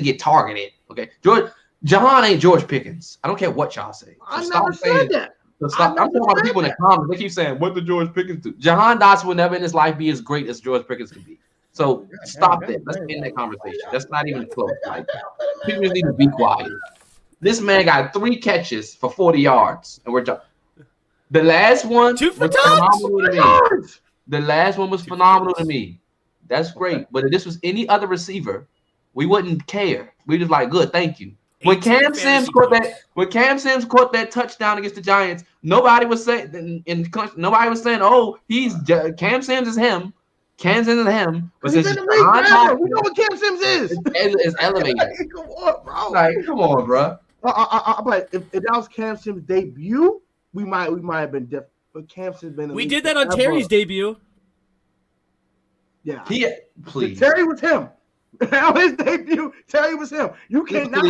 S3: get targeted. Okay, Jahan ain't George Pickens. I don't care what y'all say. So
S1: I never said that.
S3: I'm talking about people in the comments. They keep saying, "What did George Pickens do?" Jahan Dotson will never in his life be as great as George Pickens can be. So stop that. Let's end that conversation. That's not even close. People just need to be quiet. This man got 3 catches for 40 yards, and we're talking. The last one
S2: 2 for
S3: was phenomenal to me. The last one was phenomenal to me. That's great. But if this was any other receiver, we wouldn't care. We just like, good, thank you. When Cam Sims caught that touchdown against the Giants, nobody was saying, "Oh, Cam Sims is him." Cam Sims is him.
S1: But we know what Cam Sims is.
S3: It's elevated.
S1: Come on, bro.
S3: Come on, bro.
S1: But if that was Cam Sims' debut, we might have been different. But Cam Sims been.
S2: We did that on Terry's debut.
S1: Yeah.
S3: Please.
S1: Terry was him. On his debut, Terry was him. You cannot.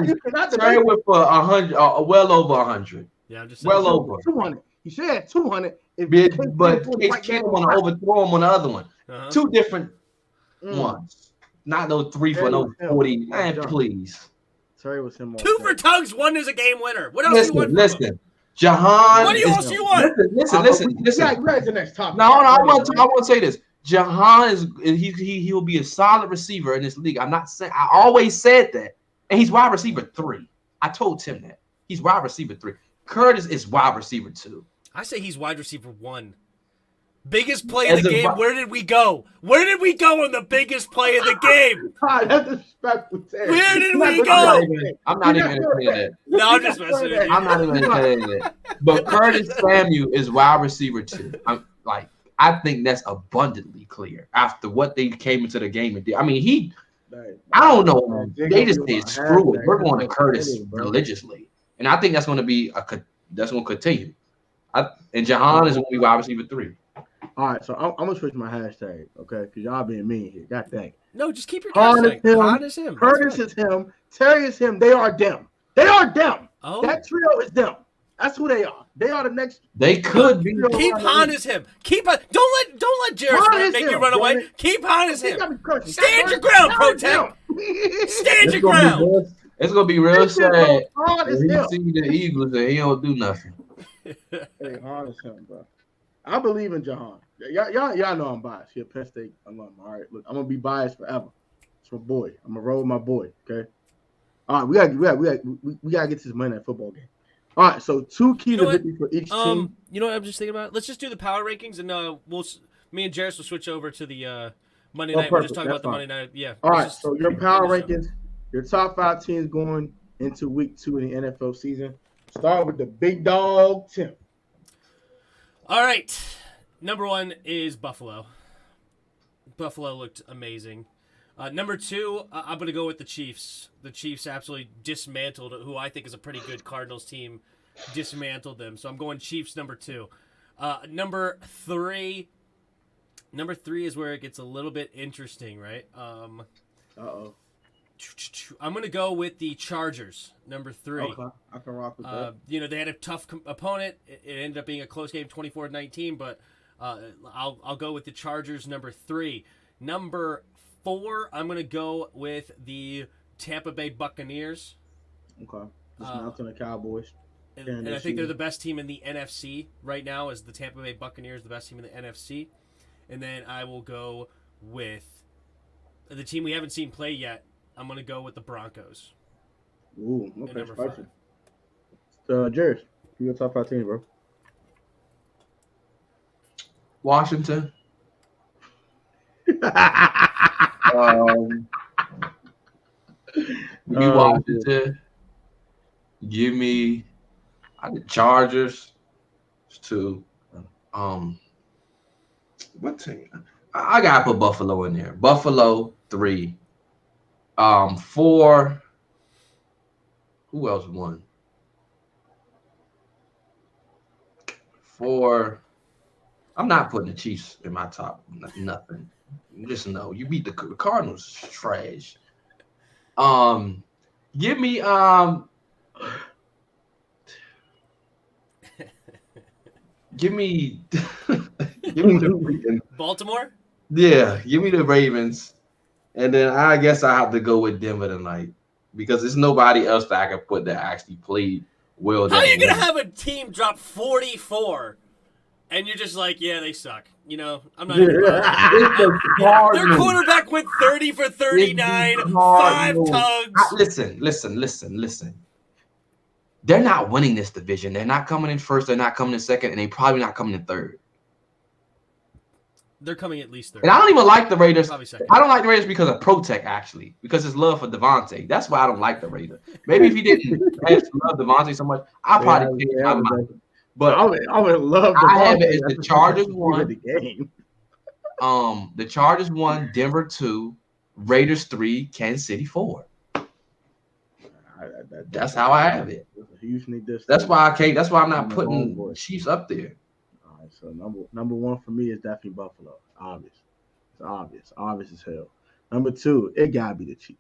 S3: Terry went for 100, well over 100.
S2: Yeah, I'm just
S3: well over
S1: 200. He should have 200.
S3: But Case Keenum want to overthrow him on the other one. Two different ones. Not no 3 for no 40. Man, please.
S1: Terry was him.
S2: 2 for Tugs. 1 is a game winner. What else do you want?
S3: Listen. Jahan.
S2: What else do you want?
S3: Listen.
S1: Right, the next topic.
S3: No, I want to say this. Jahan he will be a solid receiver in this league. I'm not saying. I always said that, and he's wide receiver 3. I told Tim that he's wide receiver 3. Curtis is wide receiver 2.
S2: I say he's wide receiver 1. Biggest play of the game. Where did we go? Where did we go on the biggest play of the game?
S1: God, that's disrespectful.
S2: Where did we go?
S3: I'm not even going to say that.
S2: No, I'm just messing with you.
S3: I'm not even going to say that. But Curtis Samuel is wide receiver 2. I think that's abundantly clear after what they came into the game and did. I mean, I don't know. They just said, screw it. We're going to Curtis religiously. And I think that's going to continue. And Jahan is going to be wide receiver 3.
S1: All right, so I'm gonna switch my hashtag, okay? Because y'all being mean here. God dang.
S2: No, just keep your hashtag.
S1: Han is him. Curtis is him. Terry is him. They are them. They are them. Oh. That trio is them. That's who they are. They are the next.
S3: They could be.
S2: Keep Han as him. Keep on. Don't let Jeris make you run away. Keep Han as him. Stand your ground, Protech. Stand your ground.
S3: It's gonna be real sad. He see the Eagles and he don't do nothing.
S1: Hey, Han is him, bro. I believe in Jahan. Y'all know I'm biased. He a Penn State alum. All right, look, I'm gonna be biased forever. It's my boy. I'm gonna roll with my boy. Okay. All right, we gotta get to this Monday Night Football game. All right, so 2 key to victory for each team.
S2: You know what I'm just thinking about? Let's just do the power rankings, and me and Jeris will switch over to the Monday night. We'll just talk about the Monday night. Yeah.
S1: All right. So your power rankings, your top 5 teams going into week 2 in the NFL season. Start with the big dog, Tim.
S2: All right. Number 1 is Buffalo. Buffalo looked amazing. Number 2, I'm going to go with the Chiefs. The Chiefs absolutely dismantled who I think is a pretty good Cardinals team. Dismantled them. So I'm going Chiefs number 2. Number 3 is where it gets a little bit interesting, right?
S1: Uh-oh.
S2: I'm going to go with the Chargers, number 3.
S1: Okay, I can rock with that.
S2: They had a tough opponent. It ended up being a close game, 24-19, but I'll go with the Chargers, number 3. Number 4, I'm going to go with the Tampa Bay Buccaneers.
S1: Okay. Dismounting the Cowboys.
S2: And I think they're the best team in the NFC right now is the Tampa Bay Buccaneers, the best team in the NFC. And then I will go with the team we haven't seen play yet. I'm going to go with the Broncos.
S1: Ooh, okay. Jeris, you got top 5 teams, bro.
S3: Washington. Washington. Give me the Chargers. 2. What team? I gotta put Buffalo in there. Buffalo 3. 4. Who else won? 4. I'm not putting the Chiefs in my top. Nothing. Just no. You beat the Cardinals. Trash. Give me give me the
S2: Baltimore?
S3: Yeah, give me the Ravens. And then I guess I have to go with Denver tonight because there's nobody else that I can put that actually played well.
S2: How are you going to have a team drop 44 and you're just like, yeah, they suck? I'm not even Their quarterback went 30 for 39, 5 tugs.
S3: Listen. They're not winning this division. They're not coming in first. They're not coming in second. And they're probably not coming in third.
S2: They're coming at least third.
S3: And I don't even like the Raiders. I don't like the Raiders because of Protech, actually, because his love for Devontae. That's why I don't like the Raiders. Maybe if he didn't love Devontae so much, I'd probably change my mind. But I would love Devontae. I have it as the Chargers 1. The Chargers 1, Denver 2, Raiders 3, Kansas City 4. That's how I have it. That's why I can't. That's why I'm not putting Chiefs up there.
S1: So number 1 for me is definitely Buffalo. Obvious. It's obvious. Obvious as hell. Number 2, it gotta be the Chiefs.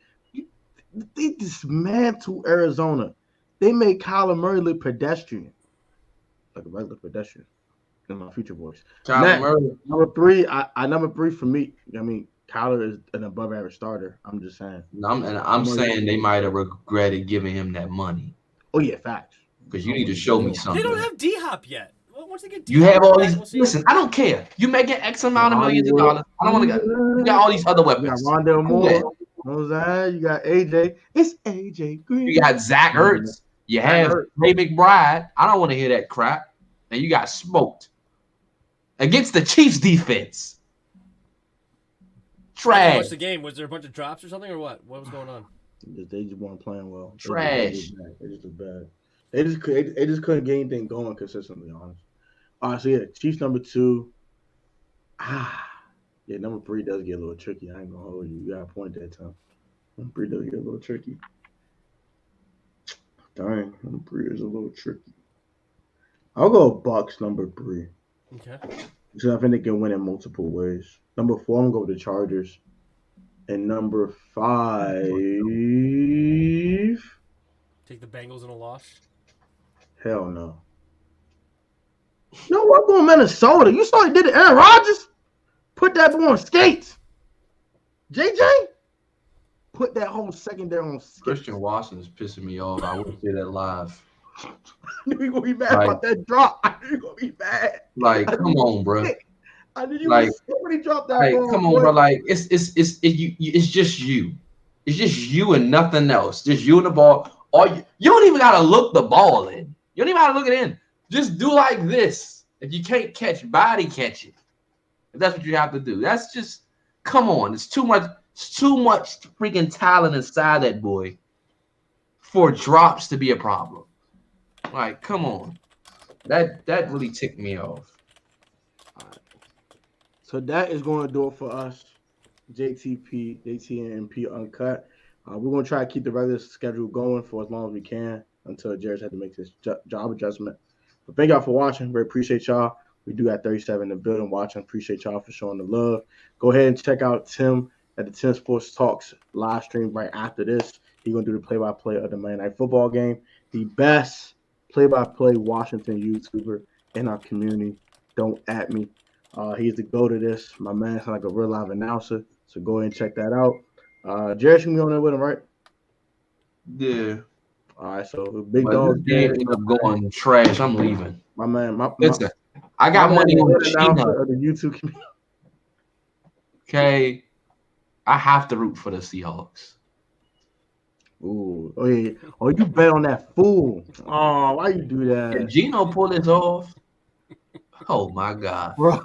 S1: They dismantled Arizona. They made Kyler Murray look pedestrian. like a regular pedestrian in my future voice.
S3: Kyler
S1: Murray. Number three for me. I mean, Kyler is an above average starter. I'm just saying.
S3: I'm saying they might have regretted giving him that money.
S1: Oh yeah, facts.
S3: Because you need to show me something.
S2: They don't have D-Hop yet. Once they get
S3: you have all these. Listen, I don't care. You making X amount of millions of dollars. I don't want to get. You got all these other weapons.
S1: You got Rondell Moore. You know what I'm saying? You got AJ. It's AJ Green.
S3: You got Zach Ertz. You have Ray McBride. I don't want to hear that crap. And you got smoked against the Chiefs defense. Trash.
S2: What's the game? Was there a bunch of drops or something, or what? What was going on?
S1: They just weren't playing well.
S3: Trash.
S1: They just bad. They just couldn't get anything going consistently. Honest. All right, so yeah, Chiefs number 2. Yeah, number 3 does get a little tricky. I ain't gonna hold you. You got a point there, Tom. Number 3 does get a little tricky. Dang, number 3 is a little tricky. I'll go Bucks number 3.
S2: Okay.
S1: So I think they can win in multiple ways. Number 4, I'm gonna go with the Chargers. And number 5.
S2: Take the Bengals in a loss.
S1: Hell no. No, I'm going Minnesota. You saw he did it. Aaron Rodgers. Put that boy on skates. JJ. Put that whole secondary on skates.
S3: Christian Watson is pissing me off. I wouldn't say that live.
S1: I knew you were going to be mad about that drop. I knew you were going to be mad.
S3: Like, come on, bro.
S1: I knew you were when he dropped that ball.
S3: Come on, bro. Like, it's just you. It's just you and nothing else. Just you and the ball. Or you don't even got to look the ball in. You don't even got to look it in. Just do like this. If you can't catch, body catch it. If that's what you have to do. That's just, come on. It's too much freaking talent inside that boy for drops to be a problem. Like, come on. That really ticked me off.
S1: All right. So that is going to do it for us. JT&P UnCut. We're going to try to keep the regular schedule going for as long as we can until Jeris had to make his job adjustment. But thank y'all for watching. We appreciate y'all. We do got 37 in the building watching. Appreciate y'all for showing the love. Go ahead and check out Tim at the Tim Sports Talks live stream right after this. He's going to do the play-by-play of the Monday Night Football game. The best play-by-play Washington YouTuber in our community. Don't at me. He's the go to this. My man's like a real live announcer. So go ahead and check that out. Jeris, you can be on there with him, right?
S3: Yeah.
S1: All right, so big dog
S3: game ended up going trash. I'm leaving.
S1: My man,
S3: listen, I got money on
S1: the YouTube community.
S3: Okay, I have to root for the Seahawks.
S1: Ooh, oh yeah. Oh, you bet on that fool. Oh, why you do that?
S3: If Gino pull this off, oh my God,
S1: bro.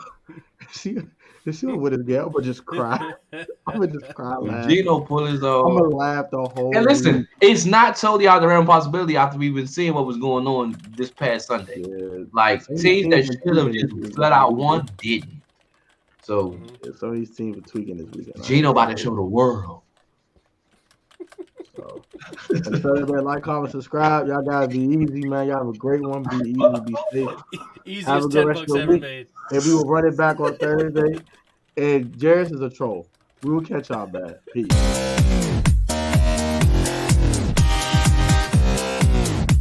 S1: See what it get? I'm gonna just cry. I'm gonna just cry. Laugh.
S3: Gino pull his off.
S1: I'm gonna laugh the whole.
S3: And listen, it's not totally out of the realm of possibility after we've been seeing what was going on this past Sunday. Yeah. Like teams that should have just flat out won didn't. So
S1: some of these teams are tweaking this weekend.
S3: Gino about to show the world.
S1: So everybody like, comment, subscribe. Y'all gotta be easy, man. Y'all have a great one. Be easy, be safe.
S2: Easiest $10 ever made.
S1: And we will run it back on Thursday. And Jeris is a troll. We will catch y'all back. Peace.